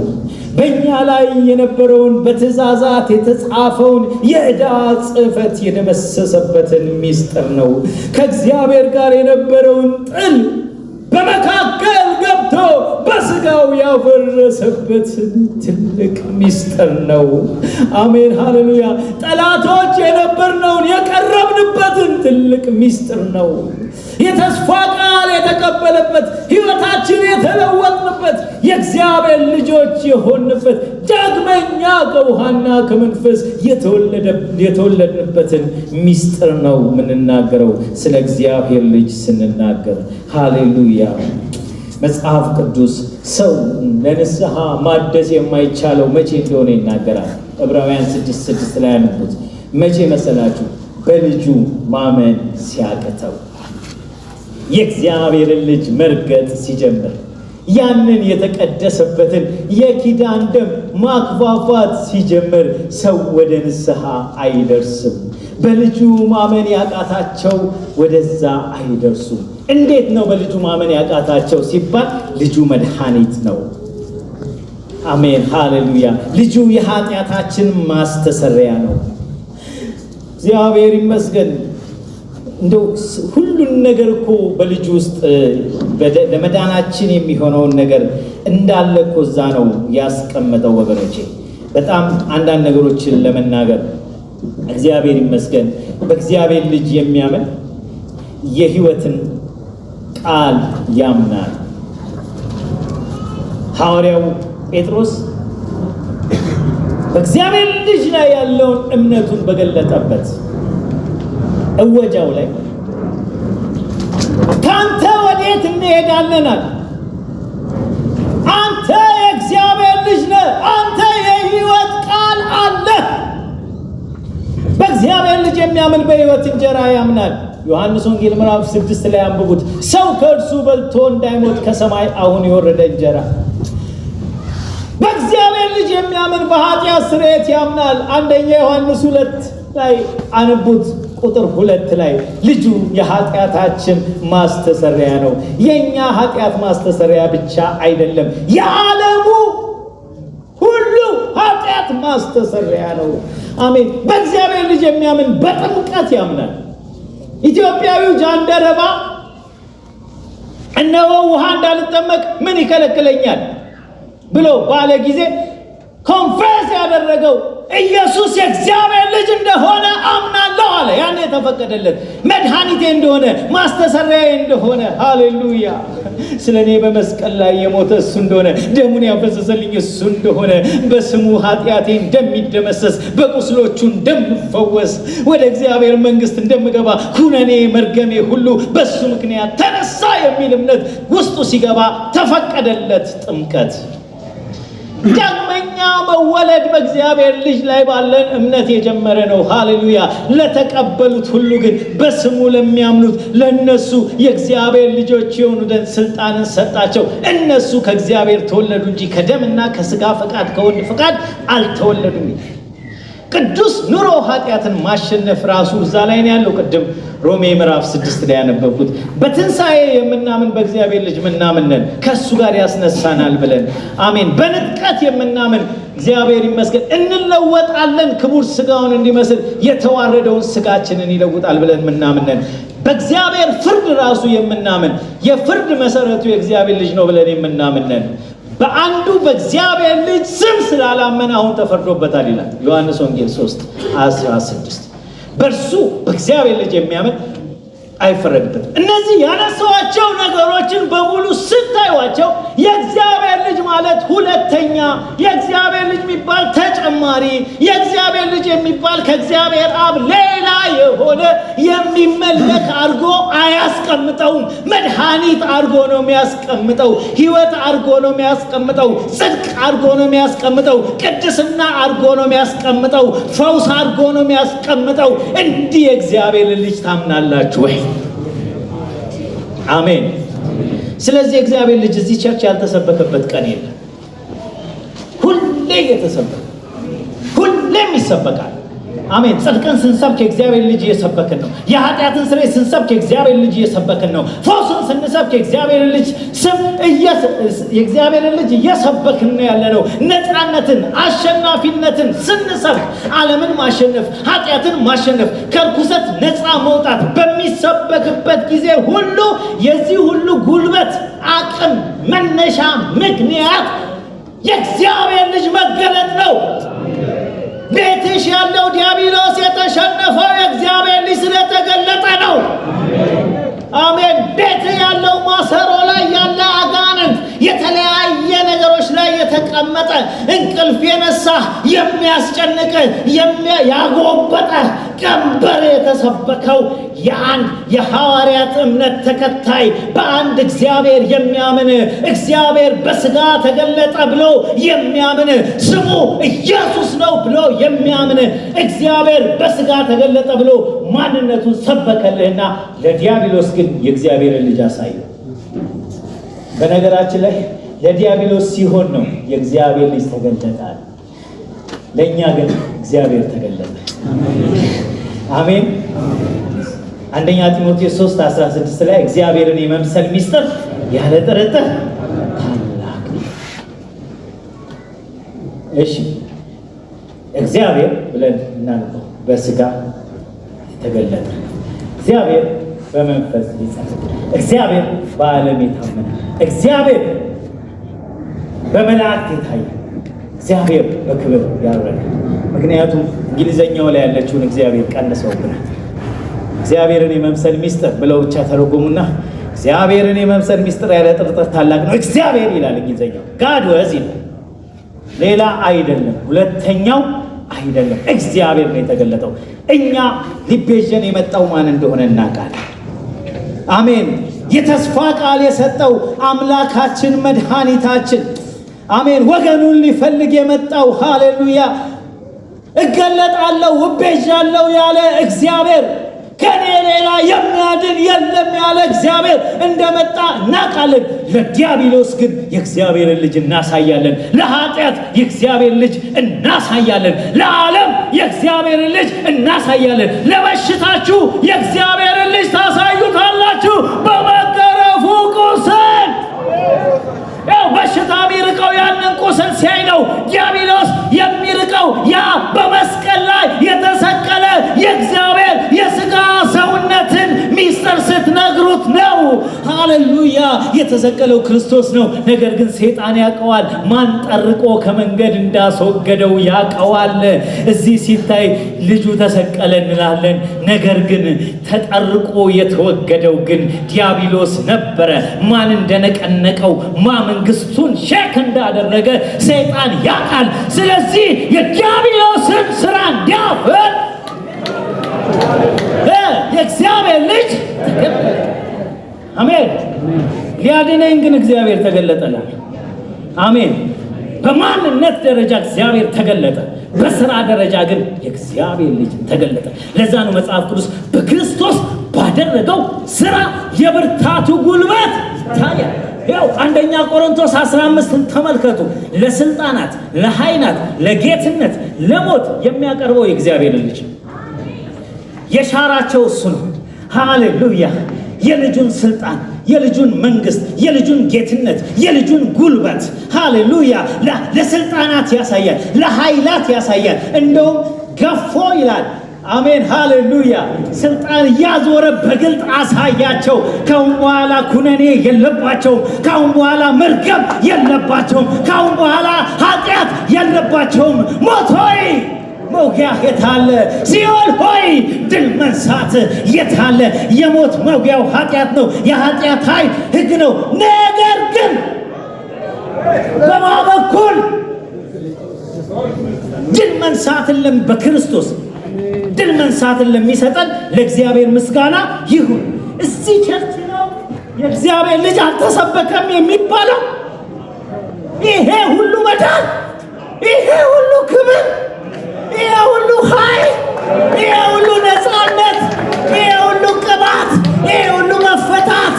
በእኛ ላይ የነበረውን በትእዛዛት የተጻፈውን የዕዳ ጽሕፈት የደመሰሰበትን ምስጢር ነው። ከእግዚአብሔር ጋር የነበረውን ጥል በመካከል ገብቶ በሥጋው ያፈረሰበትን ትልቅ ምስጢር ነው። አሜን ሃሌሉያ። ጠላቶች የነበርነውን የቀረብንበትን ትልቅ ምስጢር ነው። የተስፋ ቃል የተቀበለበት ሕይወታችን የተለወጥንበት የእግዚአብሔር ልጆች የሆንበት ዳግመኛ ከውሃና ከመንፈስ የተወለድንበትን ምስጢር ነው የምንናገረው ስለ እግዚአብሔር ልጅ ስንናገር። ሃሌሉያ። መጽሐፍ ቅዱስ ሰው ለንስሐ ማደስ የማይቻለው መቼ እንደሆነ ይናገራል። ዕብራውያን 6:6 ላይ አንብቡት። መቼ መሰላችሁ? በልጁ ማመን ሲያቅተው፣ የእግዚአብሔርን ልጅ መርገጥ ሲጀምር፣ ያንን የተቀደሰበትን የኪዳን ደም ማክፋፋት ሲጀምር ሰው ወደ ንስሐ አይደርስም። በልጁ ማመን ያቃታቸው ወደዛ አይደርሱም። እንዴት ነው በልጁ ማመን ያቃታቸው ሲባል፣ ልጁ መድኃኒት ነው። አሜን ሃሌሉያ። ልጁ የኃጢአታችን ማስተሰሪያ ነው። እግዚአብሔር ይመስገን። እንደው ሁሉን ነገር እኮ በልጁ ውስጥ ለመዳናችን የሚሆነውን ነገር እንዳለ እኮ እዛ ነው ያስቀመጠው ወገኖቼ። በጣም አንዳንድ ነገሮችን ለመናገር እግዚአብሔር ይመስገን። በእግዚአብሔር ልጅ የሚያምን የሕይወትን ቃል ያምናል። ሐዋርያው ጴጥሮስ በእግዚአብሔር ልጅ ላይ ያለውን እምነቱን በገለጠበት እወጃው ላይ ካንተ ወዴት እንሄዳለን? አንተ የእግዚአብሔር ልጅ ነህ። አንተ የሕይወት ቃል አለህ። በእግዚአብሔር ልጅ የሚያምን በሕይወት እንጀራ ያምናል። ዮሐንስ ወንጌል ምዕራፍ 6 ላይ አንብቡት። ሰው ከእርሱ በልቶ እንዳይሞት ከሰማይ አሁን የወረደ እንጀራ። በእግዚአብሔር ልጅ የሚያምን በኃጢአት ስርየት ያምናል። አንደኛ ዮሐንስ 2 ላይ አንብቡት። ቁጥር 2 ላይ ልጁ የኃጢአታችን ማስተሰሪያ ነው። የኛ ኃጢአት ማስተሰሪያ ብቻ አይደለም፣ የዓለሙ ሁሉ ኃጢአት ማስተሰሪያ ነው። አሜን። በእግዚአብሔር ልጅ የሚያምን በጥምቀት ያምናል። ኢትዮጵያዊው ጃንደረባ እነሆ ውሃ እንዳልጠመቅ ምን ይከለክለኛል ብሎ ባለ ጊዜ ኮንፌስ ያደረገው ኢየሱስ የእግዚአብሔር ልጅ እንደሆነ አምናለሁ አለ። ያኔ የተፈቀደለት መድኃኒቴ እንደሆነ ማስተሰሪያዬ እንደሆነ፣ ሃሌሉያ። ስለ እኔ በመስቀል ላይ የሞተ እሱ እንደሆነ፣ ደሙን ያፈሰሰልኝ እሱ እንደሆነ፣ በስሙ ኃጢአቴ እንደሚደመሰስ፣ በቁስሎቹ እንደምፈወስ፣ ወደ እግዚአብሔር መንግሥት እንደምገባ፣ ኩነኔ መርገሜ ሁሉ በሱ ምክንያት ተነሳ የሚል እምነት ውስጡ ሲገባ ተፈቀደለት ጥምቀት። ዳግመኛ መወለድ በእግዚአብሔር ልጅ ላይ ባለን እምነት የጀመረ ነው። ሃሌሉያ። ለተቀበሉት ሁሉ ግን በስሙ ለሚያምኑት ለነሱ የእግዚአብሔር ልጆች የሆኑ ዘንድ ስልጣንን ሰጣቸው። እነሱ ከእግዚአብሔር ተወለዱ እንጂ ከደምና ከስጋ ፈቃድ ከወንድ ፈቃድ አልተወለዱም። ቅዱስ ኑሮ ኃጢአትን ማሸነፍ ራሱ እዛ ላይ ነው ያለው። ቅድም ሮሜ ምዕራፍ 6 ላይ ያነበብኩት በትንሣኤ የምናምን በእግዚአብሔር ልጅ ምናምን ነን፣ ከእሱ ጋር ያስነሳናል ብለን አሜን። በንጥቀት የምናምን እግዚአብሔር ይመስገን እንለወጣለን፣ ክቡር ስጋውን እንዲመስል የተዋረደውን ስጋችንን ይለውጣል ብለን ምናምን ነን። በእግዚአብሔር ፍርድ ራሱ የምናምን የፍርድ መሰረቱ የእግዚአብሔር ልጅ ነው ብለን የምናምን ነን። በአንዱ በእግዚአብሔር ልጅ ስም ስላላመነ አሁን ተፈርዶበታል ይላል ዮሐንስ ወንጌል 3:16። በእርሱ በእግዚአብሔር ልጅ የሚያምን አይፈረድበትም። እነዚህ ያነሳኋቸው ነገሮችን በሙሉ ስታዩዋቸው የእግዚአብሔር ልጅ ማለት ሁለተኛ፣ የእግዚአብሔር ልጅ የሚባል ተጨማሪ፣ የእግዚአብሔር ልጅ የሚባል ከእግዚአብሔር አብ ሌላ የሆነ የሚመለክ አድርጎ አያስቀምጠውም። መድኃኒት አድርጎ ነው የሚያስቀምጠው። ሕይወት አድርጎ ነው የሚያስቀምጠው። ጽድቅ አድርጎ ነው የሚያስቀምጠው። ቅድስና አድርጎ ነው የሚያስቀምጠው። ፈውስ አድርጎ ነው የሚያስቀምጠው። እንዲህ የእግዚአብሔር ልጅ ታምናላችሁ ወይ? አሜን። ስለዚህ እግዚአብሔር ልጅ እዚህ ቸርች ያልተሰበከበት ቀን የለም። ሁሌ የተሰበከ፣ ሁሌም ይሰበካል። አሜን። ጽድቅን ስንሰብክ የእግዚአብሔር ልጅ እየሰበክን ነው። የኃጢአትን ስርየት ስንሰብክ የእግዚአብሔር ልጅ እየሰበክን ነው። ፈውስን ስንሰብክ የእግዚአብሔር ልጅ የእግዚአብሔር ልጅ እየሰበክን ነው ያለነው። ነፃነትን፣ አሸናፊነትን ስንሰብክ ዓለምን ማሸነፍ፣ ኃጢአትን ማሸነፍ፣ ከርኩሰት ነፃ መውጣት በሚሰበክበት ጊዜ ሁሉ የዚህ ሁሉ ጉልበት አቅም መነሻ ምክንያት የእግዚአብሔር ልጅ መገለጥ ነው። ቤትሽ ያለው ዲያብሎስ የተሸነፈው የእግዚአብሔር ልጅ ስለተገለጠ ነው። አሜን። ቤት ያለው ማሰሮ ላይ ያለ አጋንንት የተለያየ ነገሮች ላይ የተቀመጠ እንቅልፍ የነሳ የሚያስጨንቅ ያጎበጠ ቀንበር የተሰበከው የአንድ የሐዋርያት እምነት ተከታይ በአንድ እግዚአብሔር የሚያምን እግዚአብሔር በስጋ ተገለጠ ብሎ የሚያምን ስሙ ኢየሱስ ነው ብሎ የሚያምን እግዚአብሔር በስጋ ተገለጠ ብሎ ማንነቱን ሰበከልህና ለዲያብሎስ ግን የእግዚአብሔርን ልጅ አሳየው። በነገራችን ላይ ለዲያብሎስ ሲሆን ነው የእግዚአብሔር ልጅ ተገለጠ። ለእኛ ግን እግዚአብሔር ተገለጠ። አሜን። አንደኛ ጢሞቴዎስ 3:16 ላይ እግዚአብሔርን የመምሰል ሚስጥር ያለ ጥርጥር ታላቅ ነው። እሺ እግዚአብሔር ብለን እናንተው በስጋ ተገለጠ። እግዚአብሔር በመንፈስ ይጸልይ። እግዚአብሔር በዓለም የታመነ፣ እግዚአብሔር በመላእክት የታየ፣ እግዚአብሔር በክብር ያረገ። ምክንያቱም እንግሊዘኛው ላይ ያለችውን እግዚአብሔር ቀንሰውብናል። እግዚአብሔርን የመምሰል ሚስጥር ብለው ብቻ ተረጎሙና እግዚአብሔርን የመምሰል ሚስጥር ያለ ጥርጥር ታላቅ ነው እግዚአብሔር ይላል እንግሊዘኛው። ጋድ ወዝ ይላል፣ ሌላ አይደለም። ሁለተኛው አይደለም፣ እግዚአብሔር ነው የተገለጠው። እኛ ሊቤዠን የመጣው ማን እንደሆነ እናውቃለን። አሜን። የተስፋ ቃል የሰጠው አምላካችን መድኃኒታችን፣ አሜን፣ ወገኑን ሊፈልግ የመጣው ሃሌሉያ፣ እገለጣለሁ እቤዣለሁ ያለ እግዚአብሔር፣ ከኔ ሌላ የሚያድን የለም ያለ እግዚአብሔር እንደመጣ እናውቃለን። ለዲያብሎስ ግን የእግዚአብሔርን ልጅ እናሳያለን። ለኃጢአት የእግዚአብሔር ልጅ እናሳያለን። ለዓለም የእግዚአብሔርን ልጅ እናሳያለን። ለበሽታችሁ የእግዚአብሔርን ልጅ ታሳዩታላችሁ። በመገረፉ ቁስል በሽታ የሚርቀው ያንን ቁስል ሲያይ ነው። ዲያብሎስ የሚርቀው ያ በመስቀል ላይ የተሰቀለ የእግዚአብሔር የሥጋ ሰውነትን ሚስጥር ስትነግሩት ነው። ሃሌሉያ። የተሰቀለው ክርስቶስ ነው። ነገር ግን ሰይጣን ያውቀዋል። ማን ጠርቆ ከመንገድ እንዳስወገደው ያውቀዋል። እዚህ ሲታይ ልጁ ተሰቀለ እንላለን። ነገር ግን ተጠርቆ የተወገደው ግን ዲያብሎስ ነበረ። ማን እንደነቀነቀው መንግስቱን ሼክ እንዳደረገ ሰይጣን ያውቃል። ስለዚህ የዲያብሎስን ስራ እንዲያፈር የእግዚአብሔር ልጅ ተገለጠ። አሜን። ሊያድነኝ ግን እግዚአብሔር ተገለጠላል። አሜን። በማንነት ደረጃ እግዚአብሔር ተገለጠ፣ በስራ ደረጃ ግን የእግዚአብሔር ልጅ ተገለጠ። ለዛ ነው መጽሐፍ ቅዱስ በክርስቶስ ባደረገው ስራ የብርታቱ ጉልበት ታያል። ያው አንደኛ ቆሮንቶስ 15 ተመልከቱ። ለስልጣናት፣ ለኃይላት፣ ለጌትነት፣ ለሞት የሚያቀርበው የእግዚአብሔር ልጅ የሻራቸው እሱ ነው። ሃሌሉያ። የልጁን ስልጣን፣ የልጁን መንግስት፣ የልጁን ጌትነት፣ የልጁን ጉልበት ሃሌሉያ ለስልጣናት ያሳያል፣ ለኃይላት ያሳያል። እንደውም ገፎ ይላል። አሜን ሃሌሉያ። ስልጣን እያዞረ በግልጥ አሳያቸው። ካሁን በኋላ ኩነኔ የለባቸውም። ካሁን በኋላ መርገም የለባቸውም። ካሁን በኋላ ኃጢአት የለባቸውም። ሞት ሆይ መውጊያ የታለ? ሲኦል ሆይ ድል መንሳት የታለ? የሞት መውጊያው ኃጢአት ነው። የኃጢአት ኃይል ሕግ ነው። ነገር ግን በማ በኩል ድል መንሳትን በክርስቶስ ድል መንሳትን ለሚሰጠን ለእግዚአብሔር ምስጋና ይሁን። እዚህ ቸርች ነው የእግዚአብሔር ልጅ አልተሰበከም የሚባለው። ይሄ ሁሉ መዳን፣ ይሄ ሁሉ ክብር፣ ይሄ ሁሉ ኃይል፣ ይሄ ሁሉ ነፃነት፣ ይሄ ሁሉ ቅባት፣ ይሄ ሁሉ መፈታት፣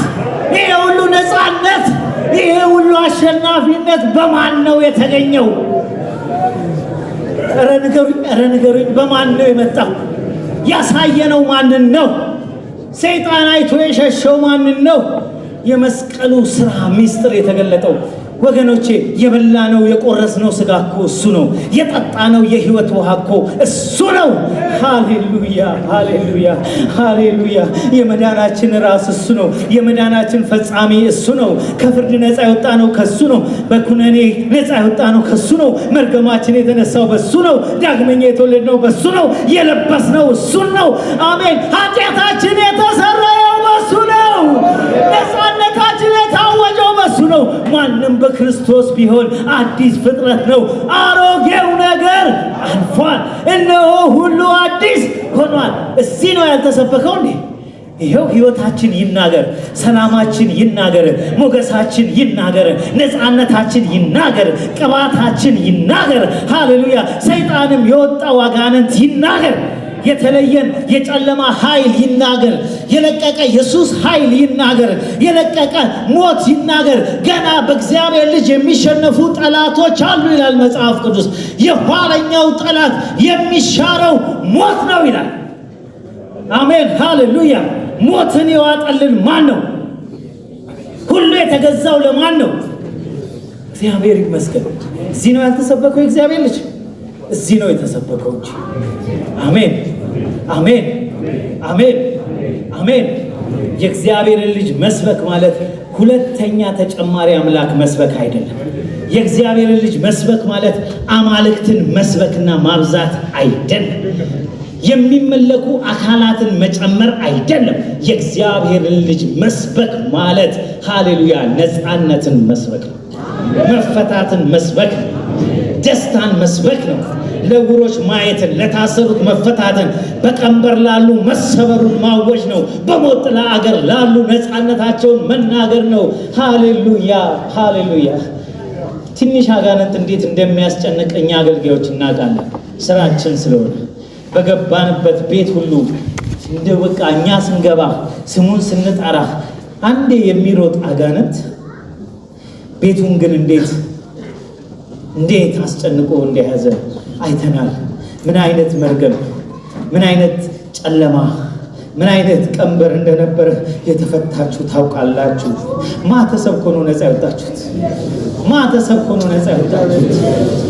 ይሄ ሁሉ ነፃነት፣ ይሄ ሁሉ አሸናፊነት በማን ነው የተገኘው? ኧረ ንገሩኝ በማን ነው የመጣው? ያሳየነው ማንን ነው? ሰይጣን አይቶ የሸሸው ማንን ነው? የመስቀሉ ስራ ሚስጥር የተገለጠው ወገኖቼ፣ የበላነው የቆረስነው ስጋ እኮ እሱ ነው። የጠጣነው የህይወት ውሃ እኮ እሱ ነው። ሃሌሉያ ሃሌሉያ ሃሌሉያ። የመዳናችን ራስ እሱ ነው። የመዳናችን ፈጻሚ እሱ ነው። ከፍርድ ነፃ የወጣነው ከሱ ነው። በኩነኔ ነፃ የወጣነው ከሱ ነው። መርገማችን የተነሳው በሱ ነው። ዳግመኛ የተወለድነው በሱ ነው። የለበስነው እሱን ነው። አሜን። ኃጢአታችን የተሰረየው በሱ ነው። ነፃነታችን የታወጀው በሱ ነው። ማንም በክርስቶስ ቢሆን አዲስ ፍጥረት ነው። አሮጌው ነገር አልፏል፣ እነሆ ሁሉ አዲስ ሆኗል። እዚህ ነው ያልተሰበከው እንዴ? ይሄው ህይወታችን ይናገር፣ ሰላማችን ይናገር፣ ሞገሳችን ይናገር፣ ነፃነታችን ይናገር፣ ቅባታችን ይናገር። ሃሌሉያ። ሰይጣንም የወጣው አጋንንት ይናገር። የተለየን የጨለማ ኃይል ይናገር። የለቀቀ ኢየሱስ ኃይል ይናገር። የለቀቀ ሞት ይናገር። ገና በእግዚአብሔር ልጅ የሚሸነፉ ጠላቶች አሉ ይላል መጽሐፍ ቅዱስ። የኋለኛው ጠላት የሚሻረው ሞት ነው ይላል። አሜን ሃሌሉያ። ሞትን የዋጠልን ማን ነው? ሁሉ የተገዛው ለማን ነው? እግዚአብሔር ይመስገን። እዚህ ነው ያልተሰበከው የእግዚአብሔር ልጅ፣ እዚህ ነው የተሰበከው እንጂ። አሜን አሜን አሜን አሜን። የእግዚአብሔርን ልጅ መስበክ ማለት ሁለተኛ ተጨማሪ አምላክ መስበክ አይደለም። የእግዚአብሔርን ልጅ መስበክ ማለት አማልክትን መስበክና ማብዛት አይደለም። የሚመለኩ አካላትን መጨመር አይደለም። የእግዚአብሔርን ልጅ መስበክ ማለት ሃሌሉያ ነፃነትን መስበክ ነው። መፈታትን መስበክ ነው። ደስታን መስበክ ነው። ለዕውሮች ማየትን፣ ለታሰሩት መፈታትን፣ በቀንበር ላሉ መሰበሩን ማወጅ ነው። በሞት ጥላ አገር ላሉ ነፃነታቸውን መናገር ነው። ሃሌሉያ ሃሌሉያ። ትንሽ አጋንንት እንዴት እንደሚያስጨንቅ እኛ አገልጋዮች እናውቃለን። ስራችን ስለሆነ በገባንበት ቤት ሁሉ እንደ በቃ እኛ ስንገባ ስሙን ስንጠራ አንዴ የሚሮጥ አጋንንት ቤቱን ግን እንዴት አስጨንቆ እንደያዘ አይተናል። ምን አይነት መርገም፣ ምን አይነት ጨለማ፣ ምን አይነት ቀንበር እንደነበረ የተፈታችሁ ታውቃላችሁ። ማተሰብኮ ነው ነፃ ያወጣችሁት። ማተሰብኮ ነው ነፃ ያወጣችሁት።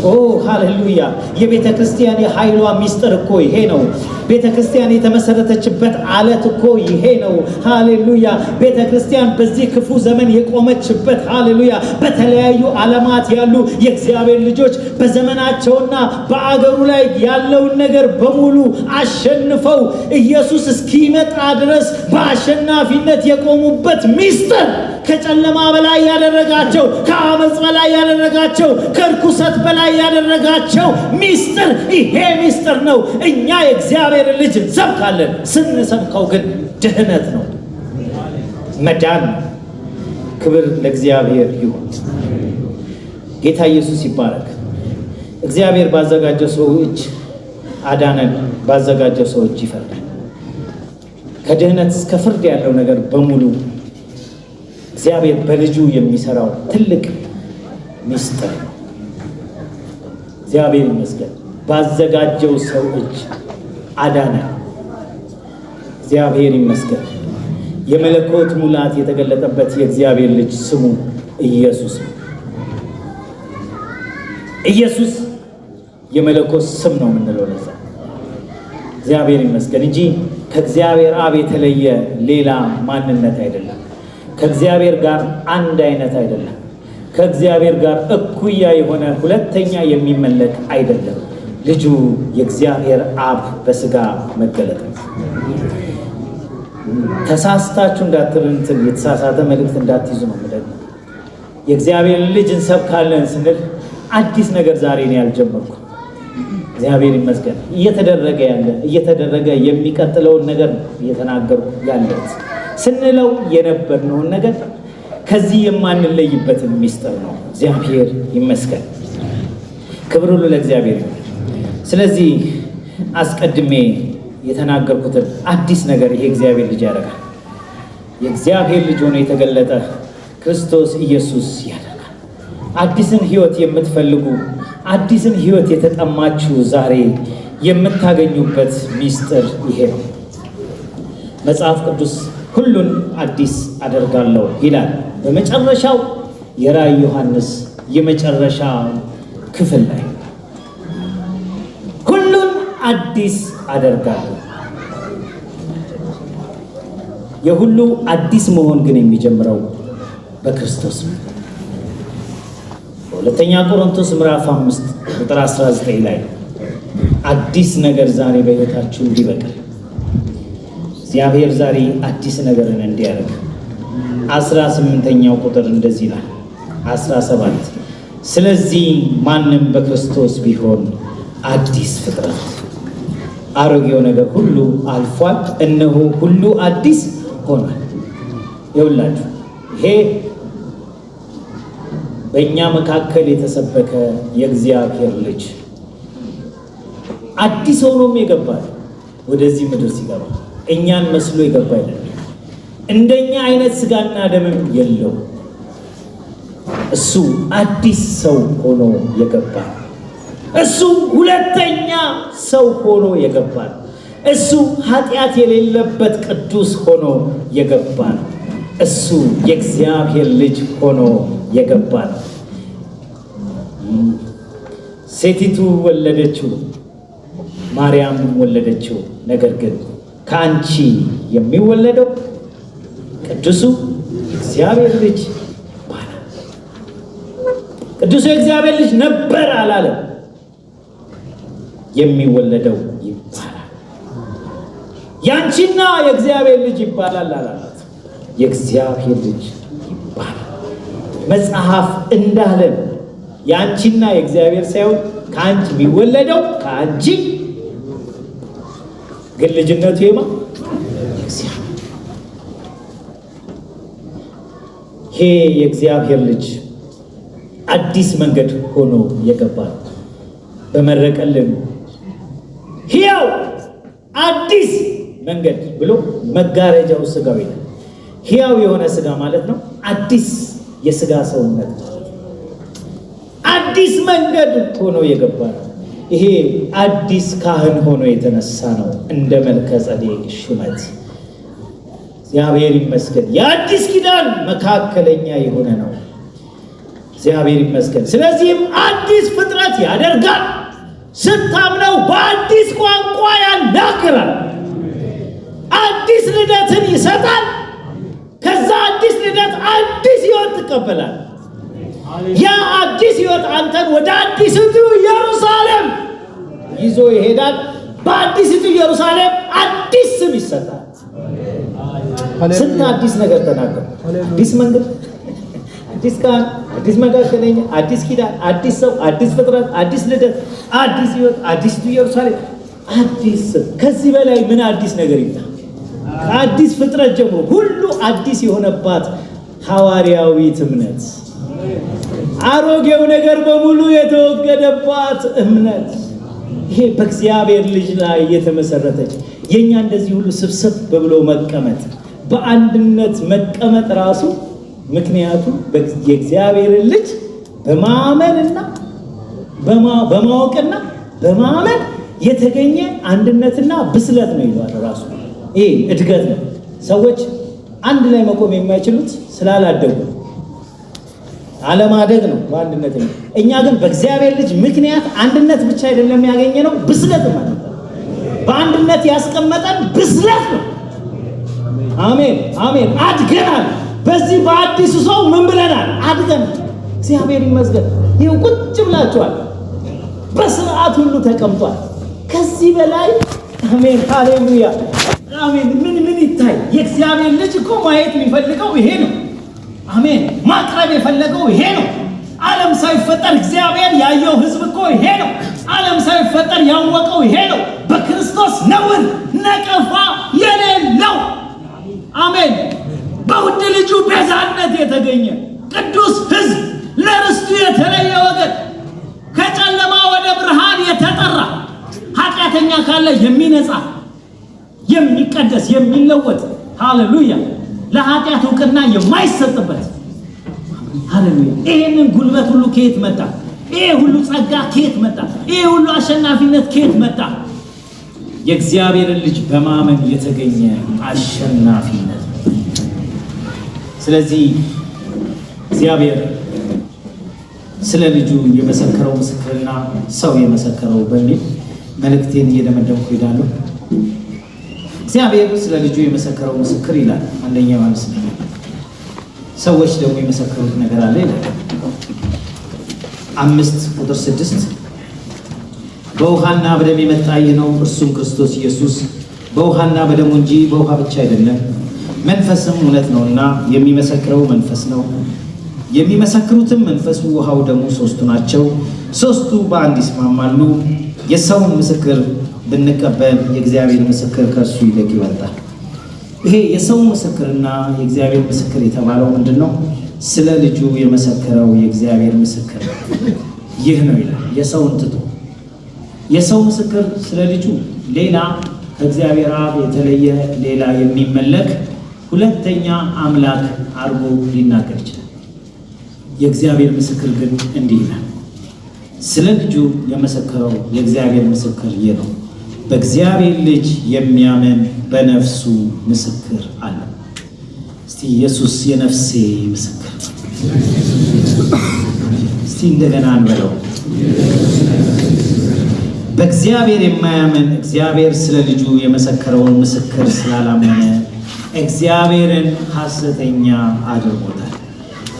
ኦ ሃሌሉያ። የቤተ ክርስቲያን የኃይሏ ሚስጥር እኮ ይሄ ነው። ቤተ ክርስቲያን የተመሰረተችበት አለት እኮ ይሄ ነው። ሃሌሉያ። ቤተ ክርስቲያን በዚህ ክፉ ዘመን የቆመችበት ሃሌሉያ። በተለያዩ ዓለማት ያሉ የእግዚአብሔር ልጆች በዘመናቸውና በአገሩ ላይ ያለውን ነገር በሙሉ አሸንፈው ኢየሱስ እስኪመጣ ድረስ በአሸናፊነት የቆሙበት ሚስጥር ከጨለማ በላይ ያደረጋቸው፣ ከአመፅ በላይ ያደረጋቸው፣ ከርኩሰት በላይ ያደረጋቸው ሚስጥር ይሄ ሚስጥር ነው። እኛ የእግዚአብሔር ልጅ እንሰብካለን። ስንሰብከው ግን ድህነት ነው፣ መዳን። ክብር ለእግዚአብሔር ይሁን። ጌታ ኢየሱስ ይባረክ። እግዚአብሔር ባዘጋጀው ሰው እጅ አዳነን፣ ባዘጋጀው ሰው እጅ ይፈርዳል። ከድህነት እስከ ፍርድ ያለው ነገር በሙሉ እግዚአብሔር በልጁ የሚሰራው ትልቅ ሚስጥር ነው። እግዚአብሔር ይመስገን። ባዘጋጀው ሰው እጅ አዳነ። እግዚአብሔር ይመስገን። የመለኮት ሙላት የተገለጠበት የእግዚአብሔር ልጅ ስሙ ኢየሱስ ነው። ኢየሱስ የመለኮት ስም ነው የምንለው ለዛ። እግዚአብሔር ይመስገን እንጂ ከእግዚአብሔር አብ የተለየ ሌላ ማንነት አይደለም። ከእግዚአብሔር ጋር አንድ አይነት አይደለም። ከእግዚአብሔር ጋር እኩያ የሆነ ሁለተኛ የሚመለክ አይደለም። ልጁ የእግዚአብሔር አብ በስጋ መገለጥ ነው። ተሳስታችሁ እንዳትርንትን የተሳሳተ መልእክት እንዳትይዙ ነው ማለት ነው። የእግዚአብሔር ልጅ እንሰብካለን ስንል አዲስ ነገር ዛሬ ነው ያልጀመርኩ። እግዚአብሔር ይመስገን። እየተደረገ የሚቀጥለውን ነገር እየተናገርኩ ያለሁት ስንለው የነበርነውን ነገር ከዚህ የማንለይበትን ሚስጥር ነው። እግዚአብሔር ይመስገን። ክብር ሁሉ ለእግዚአብሔር ይሁን። ስለዚህ አስቀድሜ የተናገርኩትን አዲስ ነገር ይሄ እግዚአብሔር ልጅ ያደርጋል። የእግዚአብሔር ልጅ ሆኖ የተገለጠ ክርስቶስ ኢየሱስ ያደርጋል። አዲስን ሕይወት የምትፈልጉ አዲስን ሕይወት የተጠማችሁ ዛሬ የምታገኙበት ሚስጥር ይሄ ነው። መጽሐፍ ቅዱስ ሁሉን አዲስ አደርጋለሁ ይላል። በመጨረሻው የራእይ ዮሐንስ የመጨረሻ ክፍል ላይ ሁሉን አዲስ አደርጋለሁ። የሁሉ አዲስ መሆን ግን የሚጀምረው በክርስቶስ ነው። በሁለተኛ ቆሮንቶስ ምዕራፍ 5 ቁጥር 19 ላይ አዲስ ነገር ዛሬ በሕይወታችሁ እንዲበቅል እግዚአብሔር ዛሬ አዲስ ነገርን እንዲያደርግ 18ኛው ቁጥር እንደዚህ ይላል 17 ስለዚህ ማንም በክርስቶስ ቢሆን አዲስ ፍጥረት፣ አሮጌው ነገር ሁሉ አልፏል፣ እነሆ ሁሉ አዲስ ሆኗል። ይኸውላችሁ ይሄ በእኛ መካከል የተሰበከ የእግዚአብሔር ልጅ አዲስ ሆኖም የገባል ወደዚህ ምድር ሲገባ እኛን መስሎ የገባ አይደለም። እንደኛ አይነት ስጋና ደምም የለው። እሱ አዲስ ሰው ሆኖ የገባ፣ እሱ ሁለተኛ ሰው ሆኖ የገባ፣ እሱ ኃጢአት የሌለበት ቅዱስ ሆኖ የገባ ነው። እሱ የእግዚአብሔር ልጅ ሆኖ የገባ ነው። ሴቲቱ ወለደችው፣ ማርያም ወለደችው። ነገር ግን ከአንቺ የሚወለደው ቅዱሱ እግዚአብሔር ልጅ ይባላል። ቅዱሱ የእግዚአብሔር ልጅ ነበር አላለም፣ የሚወለደው ይባላል። ያንቺና የእግዚአብሔር ልጅ ይባላል አላላት፣ የእግዚአብሔር ልጅ ይባላል። መጽሐፍ እንዳለን ያንቺና የእግዚአብሔር ሳይሆን ከአንቺ የሚወለደው ከአንቺ ግን ልጅነቱ የማ ይሄ የእግዚአብሔር ልጅ አዲስ መንገድ ሆኖ የገባ በመረቀልን ሕያው አዲስ መንገድ ብሎ መጋረጃው ስጋዊ ነው። ሕያው የሆነ ስጋ ማለት ነው። አዲስ የስጋ ሰውነት ማለት ነው። አዲስ መንገድ ሆኖ የገባ ነው። ይሄ አዲስ ካህን ሆኖ የተነሳ ነው። እንደ መልከ ጼዴቅ ሹመት እግዚአብሔር ይመስገን። የአዲስ ኪዳን መካከለኛ የሆነ ነው። እግዚአብሔር ይመስገን። ስለዚህም አዲስ ፍጥረት ያደርጋል። ስታምነው በአዲስ ቋንቋ ያናግራል። አዲስ ልደትን ይሰጣል። ከዛ አዲስ ልደት አዲስ ሕይወት ትቀበላል። ያ አዲስ ሕይወት አንተን ወደ አዲስቱ ኢየሩሳሌም ይዞ ይሄዳል። በአዲስቱ ኢየሩሳሌም አዲስ ስም ይሰጣል። ስንት አዲስ ነገር ተናገሩ። አዲስ መንገድ፣ አዲስ ካህን፣ አዲስ መካከለኛ፣ አዲስ ኪዳን፣ አዲስ ሰው፣ አዲስ ፍጥረት፣ አዲስ ልደት፣ አዲስ ሕይወት፣ አዲስቱ ኢየሩሳሌም፣ አዲስ ስም። ከዚህ በላይ ምን አዲስ ነገር ይላል? ከአዲስ ፍጥረት ጀምሮ ሁሉ አዲስ የሆነባት ሐዋርያዊት እምነት፣ አሮጌው ነገር በሙሉ የተወገደባት እምነት፣ ይሄ በእግዚአብሔር ልጅ ላይ የተመሰረተች የኛ እንደዚህ ሁሉ ስብስብ ብሎ መቀመጥ፣ በአንድነት መቀመጥ ራሱ ምክንያቱ የእግዚአብሔር ልጅ በማመንና በማወቅና በማመን የተገኘ አንድነትና ብስለት ነው ይላል ራሱ። ይሄ እድገት ነው። ሰዎች አንድ ላይ መቆም የማይችሉት ስላላደጉ አለማደግ ነው በአንድነት። እኛ ግን በእግዚአብሔር ልጅ ምክንያት አንድነት ብቻ አይደለም ያገኘነው፣ ብስለት ማለት ነው። በአንድነት ያስቀመጠን ብስለት ነው። አሜን አሜን። አድገናል። በዚህ በአዲሱ ሰው ምን ብለናል? አድገናል። እግዚአብሔር ይመስገን። ይኸው ቁጭ ብላችኋል። በስርዓት ሁሉ ተቀምጧል። ከዚህ በላይ አሜን ሃሌሉያ አሜን ምን ይታይ? የእግዚአብሔር ልጅ እኮ ማየት የሚፈልገው ይሄ ነው። አሜን። ማቅረብ የፈለገው ይሄ ነው። ዓለም ሳይፈጠር እግዚአብሔር ያየው ሕዝብ እኮ ይሄ ነው። ዓለም ሳይፈጠር ያወቀው ይሄ ነው። በክርስቶስ ነውር ነቀፋ የሌለው አሜን፣ በውድ ልጁ ቤዛነት የተገኘ ቅዱስ ሕዝብ፣ ለርስቱ የተለየ ወገን፣ ከጨለማ ወደ ብርሃን የተጠራ ኃጢአተኛ ካለ የሚነጻ የሚቀደስ የሚለወጥ ሃሌሉያ፣ ለኃጢአት እውቅና የማይሰጥበት ሃሌሉያ። ይሄንን ጉልበት ሁሉ ከየት መጣ? ይሄ ሁሉ ጸጋ ከየት መጣ? ይሄ ሁሉ አሸናፊነት ከየት መጣ? የእግዚአብሔርን ልጅ በማመን የተገኘ አሸናፊነት። ስለዚህ እግዚአብሔር ስለ ልጁ የመሰከረው ምስክርና ሰው የመሰከረው በሚል መልእክቴን እየደመደምኩ ሄዳለሁ። እግዚአብሔር ስለ ልጁ የመሰከረው ምስክር ይላል አንደኛ ዮሐንስ ነው። ሰዎች ደግሞ የመሰከሩት ነገር አለ ይላል 5:6 በውሃና በደም የመጣ ይህ ነው እርሱም ክርስቶስ ኢየሱስ በውሃና በደሙ እንጂ በውሃ ብቻ አይደለም፣ መንፈስም እውነት ነውና የሚመሰክረው መንፈስ ነው። የሚመሰክሩትም መንፈሱ ውሃው ደሙ ሶስቱ ናቸው። ሶስቱ በአንድ ይስማማሉ። የሰውን ምስክር ብንቀበል የእግዚአብሔር ምስክር ከእርሱ ይልቅ ይበልጣል። ይሄ የሰው ምስክርና የእግዚአብሔር ምስክር የተባለው ምንድን ነው? ስለ ልጁ የመሰከረው የእግዚአብሔር ምስክር ይህ ነው ይላል። የሰውን ትቶ የሰው ምስክር ስለ ልጁ ሌላ ከእግዚአብሔር አብ የተለየ ሌላ የሚመለክ ሁለተኛ አምላክ አድርጎ ሊናገር ይችላል። የእግዚአብሔር ምስክር ግን እንዲህ ይላል። ስለ ልጁ የመሰከረው የእግዚአብሔር ምስክር ይህ ነው፣ በእግዚአብሔር ልጅ የሚያምን በነፍሱ ምስክር አለ። እስቲ ኢየሱስ የነፍሴ ምስክር፣ እስቲ እንደገና እንበለው። በእግዚአብሔር የማያምን እግዚአብሔር ስለ ልጁ የመሰከረውን ምስክር ስላላመነ እግዚአብሔርን ሐሰተኛ አድርጎታል።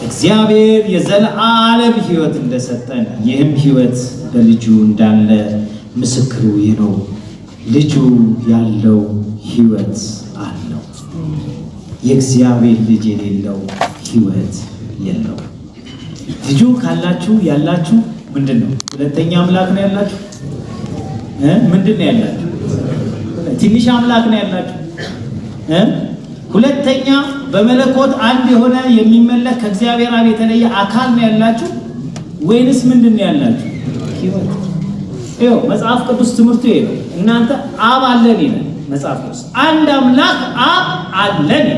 እግዚአብሔር የዘላለም ሕይወት እንደሰጠን ይህም ሕይወት በልጁ እንዳለ ምስክሩ ይህ ነው። ልጁ ያለው ሕይወት አለው። የእግዚአብሔር ልጅ የሌለው ሕይወት የለው። ልጁ ካላችሁ ያላችሁ ምንድን ነው? ሁለተኛ አምላክ ነው ያላችሁ። ምንድን ነው ያላችሁ? ትንሽ አምላክ ነው ያላችሁ። ሁለተኛ በመለኮት አንድ የሆነ የሚመለክ ከእግዚአብሔር አብ የተለየ አካል ነው ያላችሁ ወይንስ ምንድን ነው ያላችሁ? ሕይወት። ይኸው መጽሐፍ ቅዱስ ትምህርቱ ይሄ ነው። እናንተ አብ አለን ይላል መጽሐፍ ቅዱስ። አንድ አምላክ አብ አለን።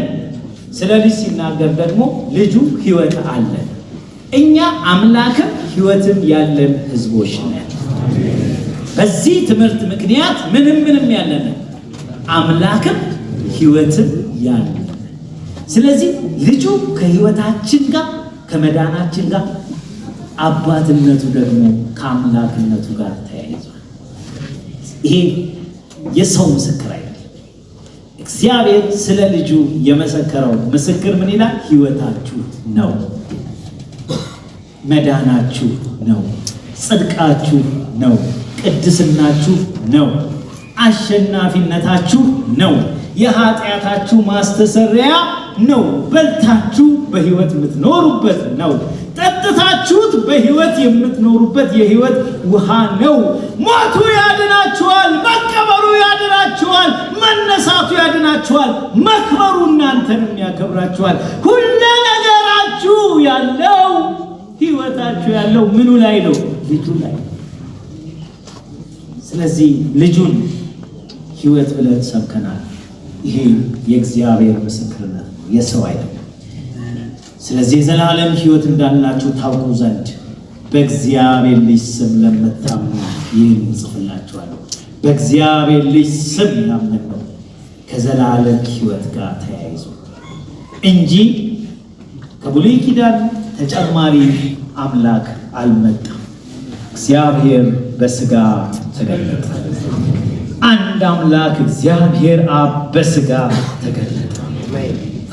ስለ ልጅ ሲናገር ደግሞ ልጁ ሕይወት አለን። እኛ አምላክም ሕይወትም ያለን ህዝቦች ነን። በዚህ ትምህርት ምክንያት ምንም ያለን አምላክም ሕይወትም ያለን። ስለዚህ ልጁ ከሕይወታችን ጋር ከመዳናችን ጋር አባትነቱ ደግሞ ከአምላክነቱ ጋር ተያይዟል። ይሄ የሰው ምስክር አይደለም። እግዚአብሔር ስለ ልጁ የመሰከረው ምስክር ምን ይላል? ሕይወታችሁ ነው፣ መዳናችሁ ነው፣ ጽድቃችሁ ነው፣ ቅድስናችሁ ነው፣ አሸናፊነታችሁ ነው፣ የኃጢአታችሁ ማስተሰሪያ ነው፣ በልታችሁ በሕይወት የምትኖሩበት ነው፣ ጠጥታችሁት በሕይወት የምትኖሩበት የሕይወት ውሃ ነው። ሞቱ ያድናችኋል፣ መቀበሩ ያድናችኋል፣ መነሳቱ ያድናችኋል፣ መክበሩ እናንተንም ያከብራችኋል። ሁሉ ነገራችሁ ያለው ሕይወታችሁ ያለው ምኑ ላይ ነው? ልጁ ላይ። ስለዚህ ልጁን ሕይወት ብለን ሰብከናል። ይሄ የእግዚአብሔር ምስክርነት ነው፣ የሰው አይደለም። ስለዚህ የዘላለም ሕይወት እንዳላችሁ ታውቁ ዘንድ በእግዚአብሔር ልጅ ስም ለምታምኑ ይህን እጽፍላችኋለሁ። በእግዚአብሔር ልጅ ስም ያመነው ከዘላለም ሕይወት ጋር ተያይዞ እንጂ ከብሉይ ኪዳን ተጨማሪ አምላክ አልመጣም። እግዚአብሔር በሥጋ ተገለጠ። አንድ አምላክ እግዚአብሔር አብ በሥጋ ተገለጠ።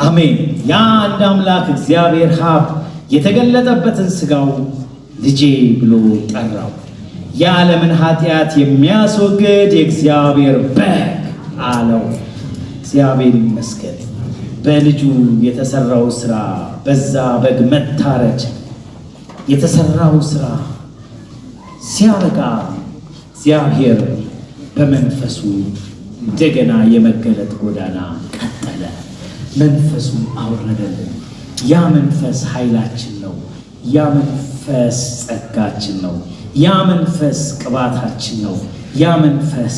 አሜን። ያ አንድ አምላክ እግዚአብሔር አብ የተገለጠበትን ሥጋው ልጄ ብሎ ጠራው። የዓለምን ኃጢአት የሚያስወግድ የእግዚአብሔር በግ አለው። እግዚአብሔር ይመስገን። በልጁ የተሰራው ሥራ፣ በዛ በግ መታረድ የተሰራው ሥራ ሲያበቃ እግዚአብሔር በመንፈሱ እንደገና የመገለጥ ጎዳና ቀጠለ። መንፈሱን አወረደልን። ያ መንፈስ ኃይላችን ነው። ያ መንፈስ ጸጋችን ነው። ያ መንፈስ ቅባታችን ነው። ያ መንፈስ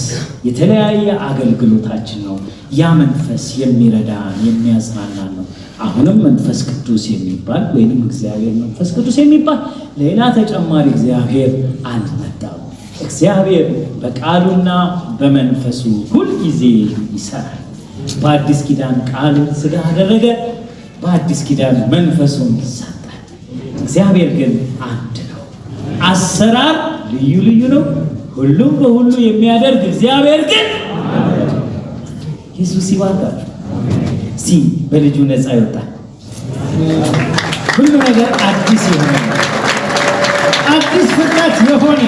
የተለያየ አገልግሎታችን ነው። ያ መንፈስ የሚረዳን የሚያጽናናን ነው። አሁንም መንፈስ ቅዱስ የሚባል ወይንም እግዚአብሔር መንፈስ ቅዱስ የሚባል ሌላ ተጨማሪ እግዚአብሔር አልመጣም። እግዚአብሔር በቃሉና በመንፈሱ ሁልጊዜ ይሰራል። በአዲስ ኪዳን ቃሉን ሥጋ አደረገ፣ በአዲስ ኪዳን መንፈሱን ሰጠ። እግዚአብሔር ግን አንድ ነው። አሰራር ልዩ ልዩ ነው። ሁሉም በሁሉ የሚያደርግ እግዚአብሔር ግን ኢየሱስ ይባርካችሁ። በልጁ ነፃ ይወጣል። ሁሉ ነገር አዲስ የሆነ አዲስ ፍጥረት የሆነ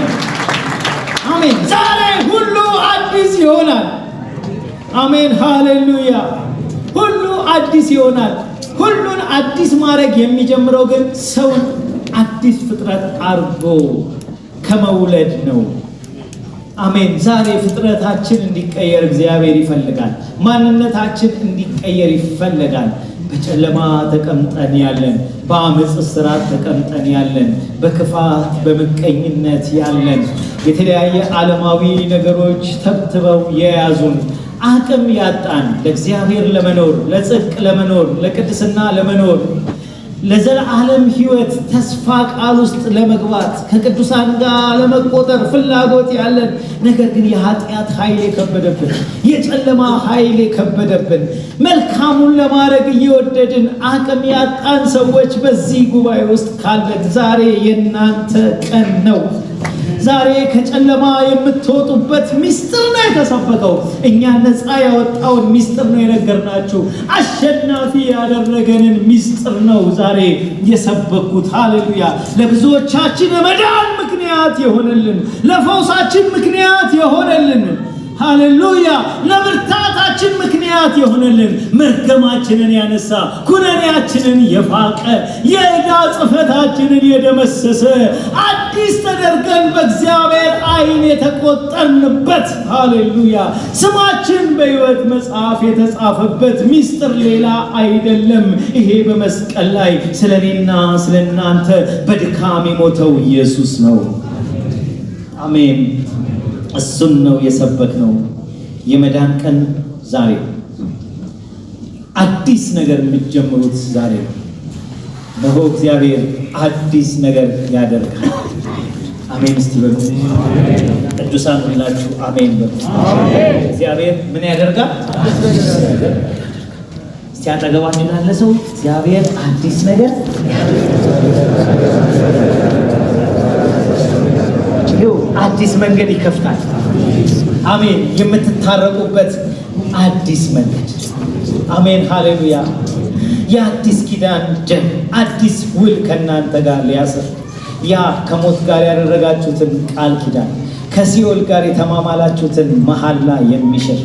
አሜን። ዛሬ ሁሉ አዲስ ይሆናል። አሜን ሃሌሉያ። ሁሉ አዲስ ይሆናል። ሁሉን አዲስ ማድረግ የሚጀምረው ግን ሰውን አዲስ ፍጥረት አድርጎ ከመውለድ ነው። አሜን። ዛሬ ፍጥረታችን እንዲቀየር እግዚአብሔር ይፈልጋል። ማንነታችን እንዲቀየር ይፈልጋል። በጨለማ ተቀምጠን ያለን፣ በአመፅ ስራት ተቀምጠን ያለን፣ በክፋት በምቀኝነት ያለን፣ የተለያየ ዓለማዊ ነገሮች ተብትበው የያዙን፣ አቅም ያጣን ለእግዚአብሔር ለመኖር፣ ለጽድቅ ለመኖር፣ ለቅድስና ለመኖር፣ ለዘላለም ሕይወት ተስፋ ቃል ውስጥ ለመግባት ከቅዱሳን ጋር ለመቆጠር ፍላጎት ያለን፣ ነገር ግን የኃጢአት ኃይል የከበደብን፣ የጨለማ ኃይል የከበደብን፣ መልካሙን ለማድረግ እየወደድን አቅም ያጣን ሰዎች በዚህ ጉባኤ ውስጥ ካለን ዛሬ የእናንተ ቀን ነው። ዛሬ ከጨለማ የምትወጡበት ሚስጥር ነው የተሰበከው። እኛ ነፃ ያወጣውን ሚስጥር ነው የነገርናችሁ። አሸናፊ ያደረገንን ሚስጥር ነው ዛሬ የሰበኩት። ሃሌሉያ። ለብዙዎቻችን የመዳን ምክንያት የሆነልን፣ ለፈውሳችን ምክንያት የሆነልን፣ ሃሌሉያ፣ ለብርታታችን ምክንያት የሆነልን፣ መርገማችንን ያነሳ፣ ኩነኔያችንን የፋቀ፣ የዕዳ ጽሕፈታችንን የደመሰሰ፣ አዲስ ተደርገን በእግዚአብሔር ዓይን የተቆጠርንበት፣ ሃሌሉያ፣ ስማችን በሕይወት መጽሐፍ የተጻፈበት ሚስጥር ሌላ አይደለም። ይሄ በመስቀል ላይ ስለ እኔና ስለ እናንተ በድካም የሞተው ኢየሱስ ነው። አሜን። እሱን ነው የሰበክነው። የመዳን ቀን ዛሬ፣ አዲስ ነገር የምትጀምሩት ዛሬ ነው። እነሆ እግዚአብሔር አዲስ ነገር ያደርጋል። አሜን። እስቲ በሉ ቅዱሳን ሁላችሁ አሜን በሉ። እግዚአብሔር ምን ያደርጋል? እስቲ አጠገባችሁ ያለ ሰው እግዚአብሔር አዲስ ነገር አዲስ መንገድ ይከፍታል። አሜን። የምትታረቁበት አዲስ መንገድ። አሜን ሃሌሉያ። የአዲስ ኪዳን ደም አዲስ ውል ከእናንተ ጋር ሊያስር፣ ያ ከሞት ጋር ያደረጋችሁትን ቃል ኪዳን፣ ከሲኦል ጋር የተማማላችሁትን መሐላ የሚሽር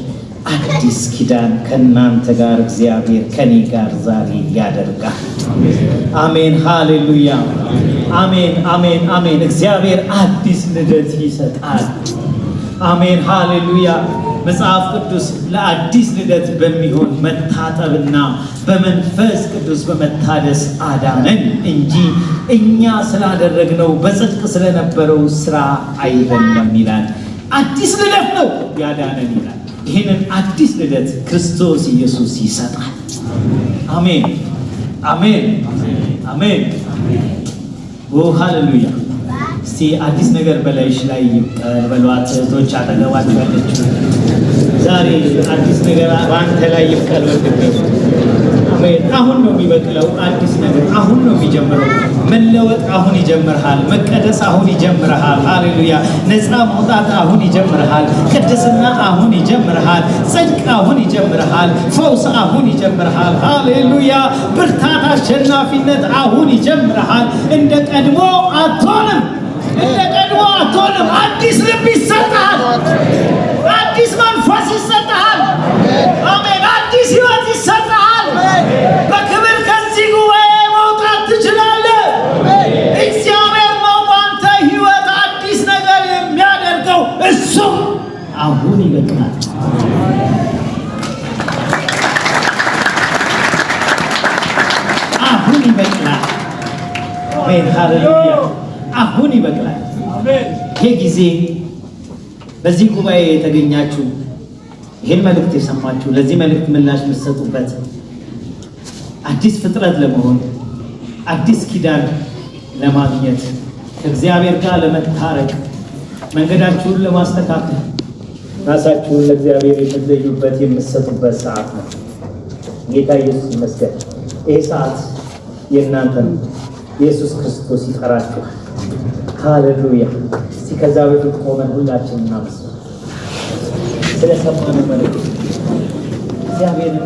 አዲስ ኪዳን ከእናንተ ጋር እግዚአብሔር ከኔ ጋር ዛሬ ያደርጋል። አሜን ሃሌሉያ። አሜን አሜን አሜን። እግዚአብሔር አዲስ ልደት ይሰጣል። አሜን ሃሌሉያ። መጽሐፍ ቅዱስ ለአዲስ ልደት በሚሆን መታጠብና በመንፈስ ቅዱስ በመታደስ አዳነን እንጂ እኛ ስላደረግነው በጽድቅ ስለነበረው ስራ አይደለም ይላል። አዲስ ልደት ነው ያዳነን ይላል። ይህንን አዲስ ልደት ክርስቶስ ኢየሱስ ይሰጣል። አሜን አሜን አሜን። ኦ ሃሌሉያ። እስቲ አዲስ ነገር በላይሽ ላይ ይብቀል በሏት። እህቶች አጠገባችሁ ያለችው ዛሬ አዲስ ነገር በአንተ ላይ ይብቀል ወንድሜ። አሜን። አሁን ነው የሚበቅለው አዲስ ነገር፣ አሁን ነው የሚጀምረው። መለወጥ አሁን ይጀምርሃል። መቀደስ አሁን ይጀምርሃል። ሃሌሉያ። ነፃ መውጣት አሁን ይጀምርሃል። ቅድስና አሁን ይጀምርሃል። ጽድቅ አሁን ይጀምርሃል። ፈውስ አሁን ይጀምርሃል። ሃሌሉያ። ብርታት፣ አሸናፊነት አሁን ይጀምርሃል። እንደ ቀድሞ አትሆንም። እንደ ቀድሞ አትሆንም። አዲስ ልብ ይሰጥሃል። አዲስ መንፈስ ይሰጥሃል። አሜን። አዲስ ሕይወት ይሰጥሃል። በክብር ከዚህ ጉባኤ መውጣት ትችላለህ። እግዚአብሔር ነው በአንተ ሕይወት አዲስ ነገር የሚያደርገው። እሱም አሁን ይበቅላል። አሁን ይበቅላል። አሜን ሃሌሉያ። አሁን ይበቅላል። ይህ ጊዜ በዚህ ጉባኤ የተገኛችሁ ይህን መልእክት የሰማችሁ ለዚህ መልእክት ምላሽ የምትሰጡበት አዲስ ፍጥረት ለመሆን አዲስ ኪዳን ለማግኘት ከእግዚአብሔር ጋር ለመታረቅ መንገዳችሁን ለማስተካከል ራሳችሁን ለእግዚአብሔር የምትለዩበት የምትሰጡበት ሰዓት ነው። ጌታ ኢየሱስ ይመስገን። ይህ ሰዓት የእናንተ ነው። ኢየሱስ ክርስቶስ ይጠራችኋል። ሃሌሉያ። እስቲ ከዛ በፊት ቆመን ሁላችንም እናመስግን ስለሰማነው መልእክት እግዚአብሔርን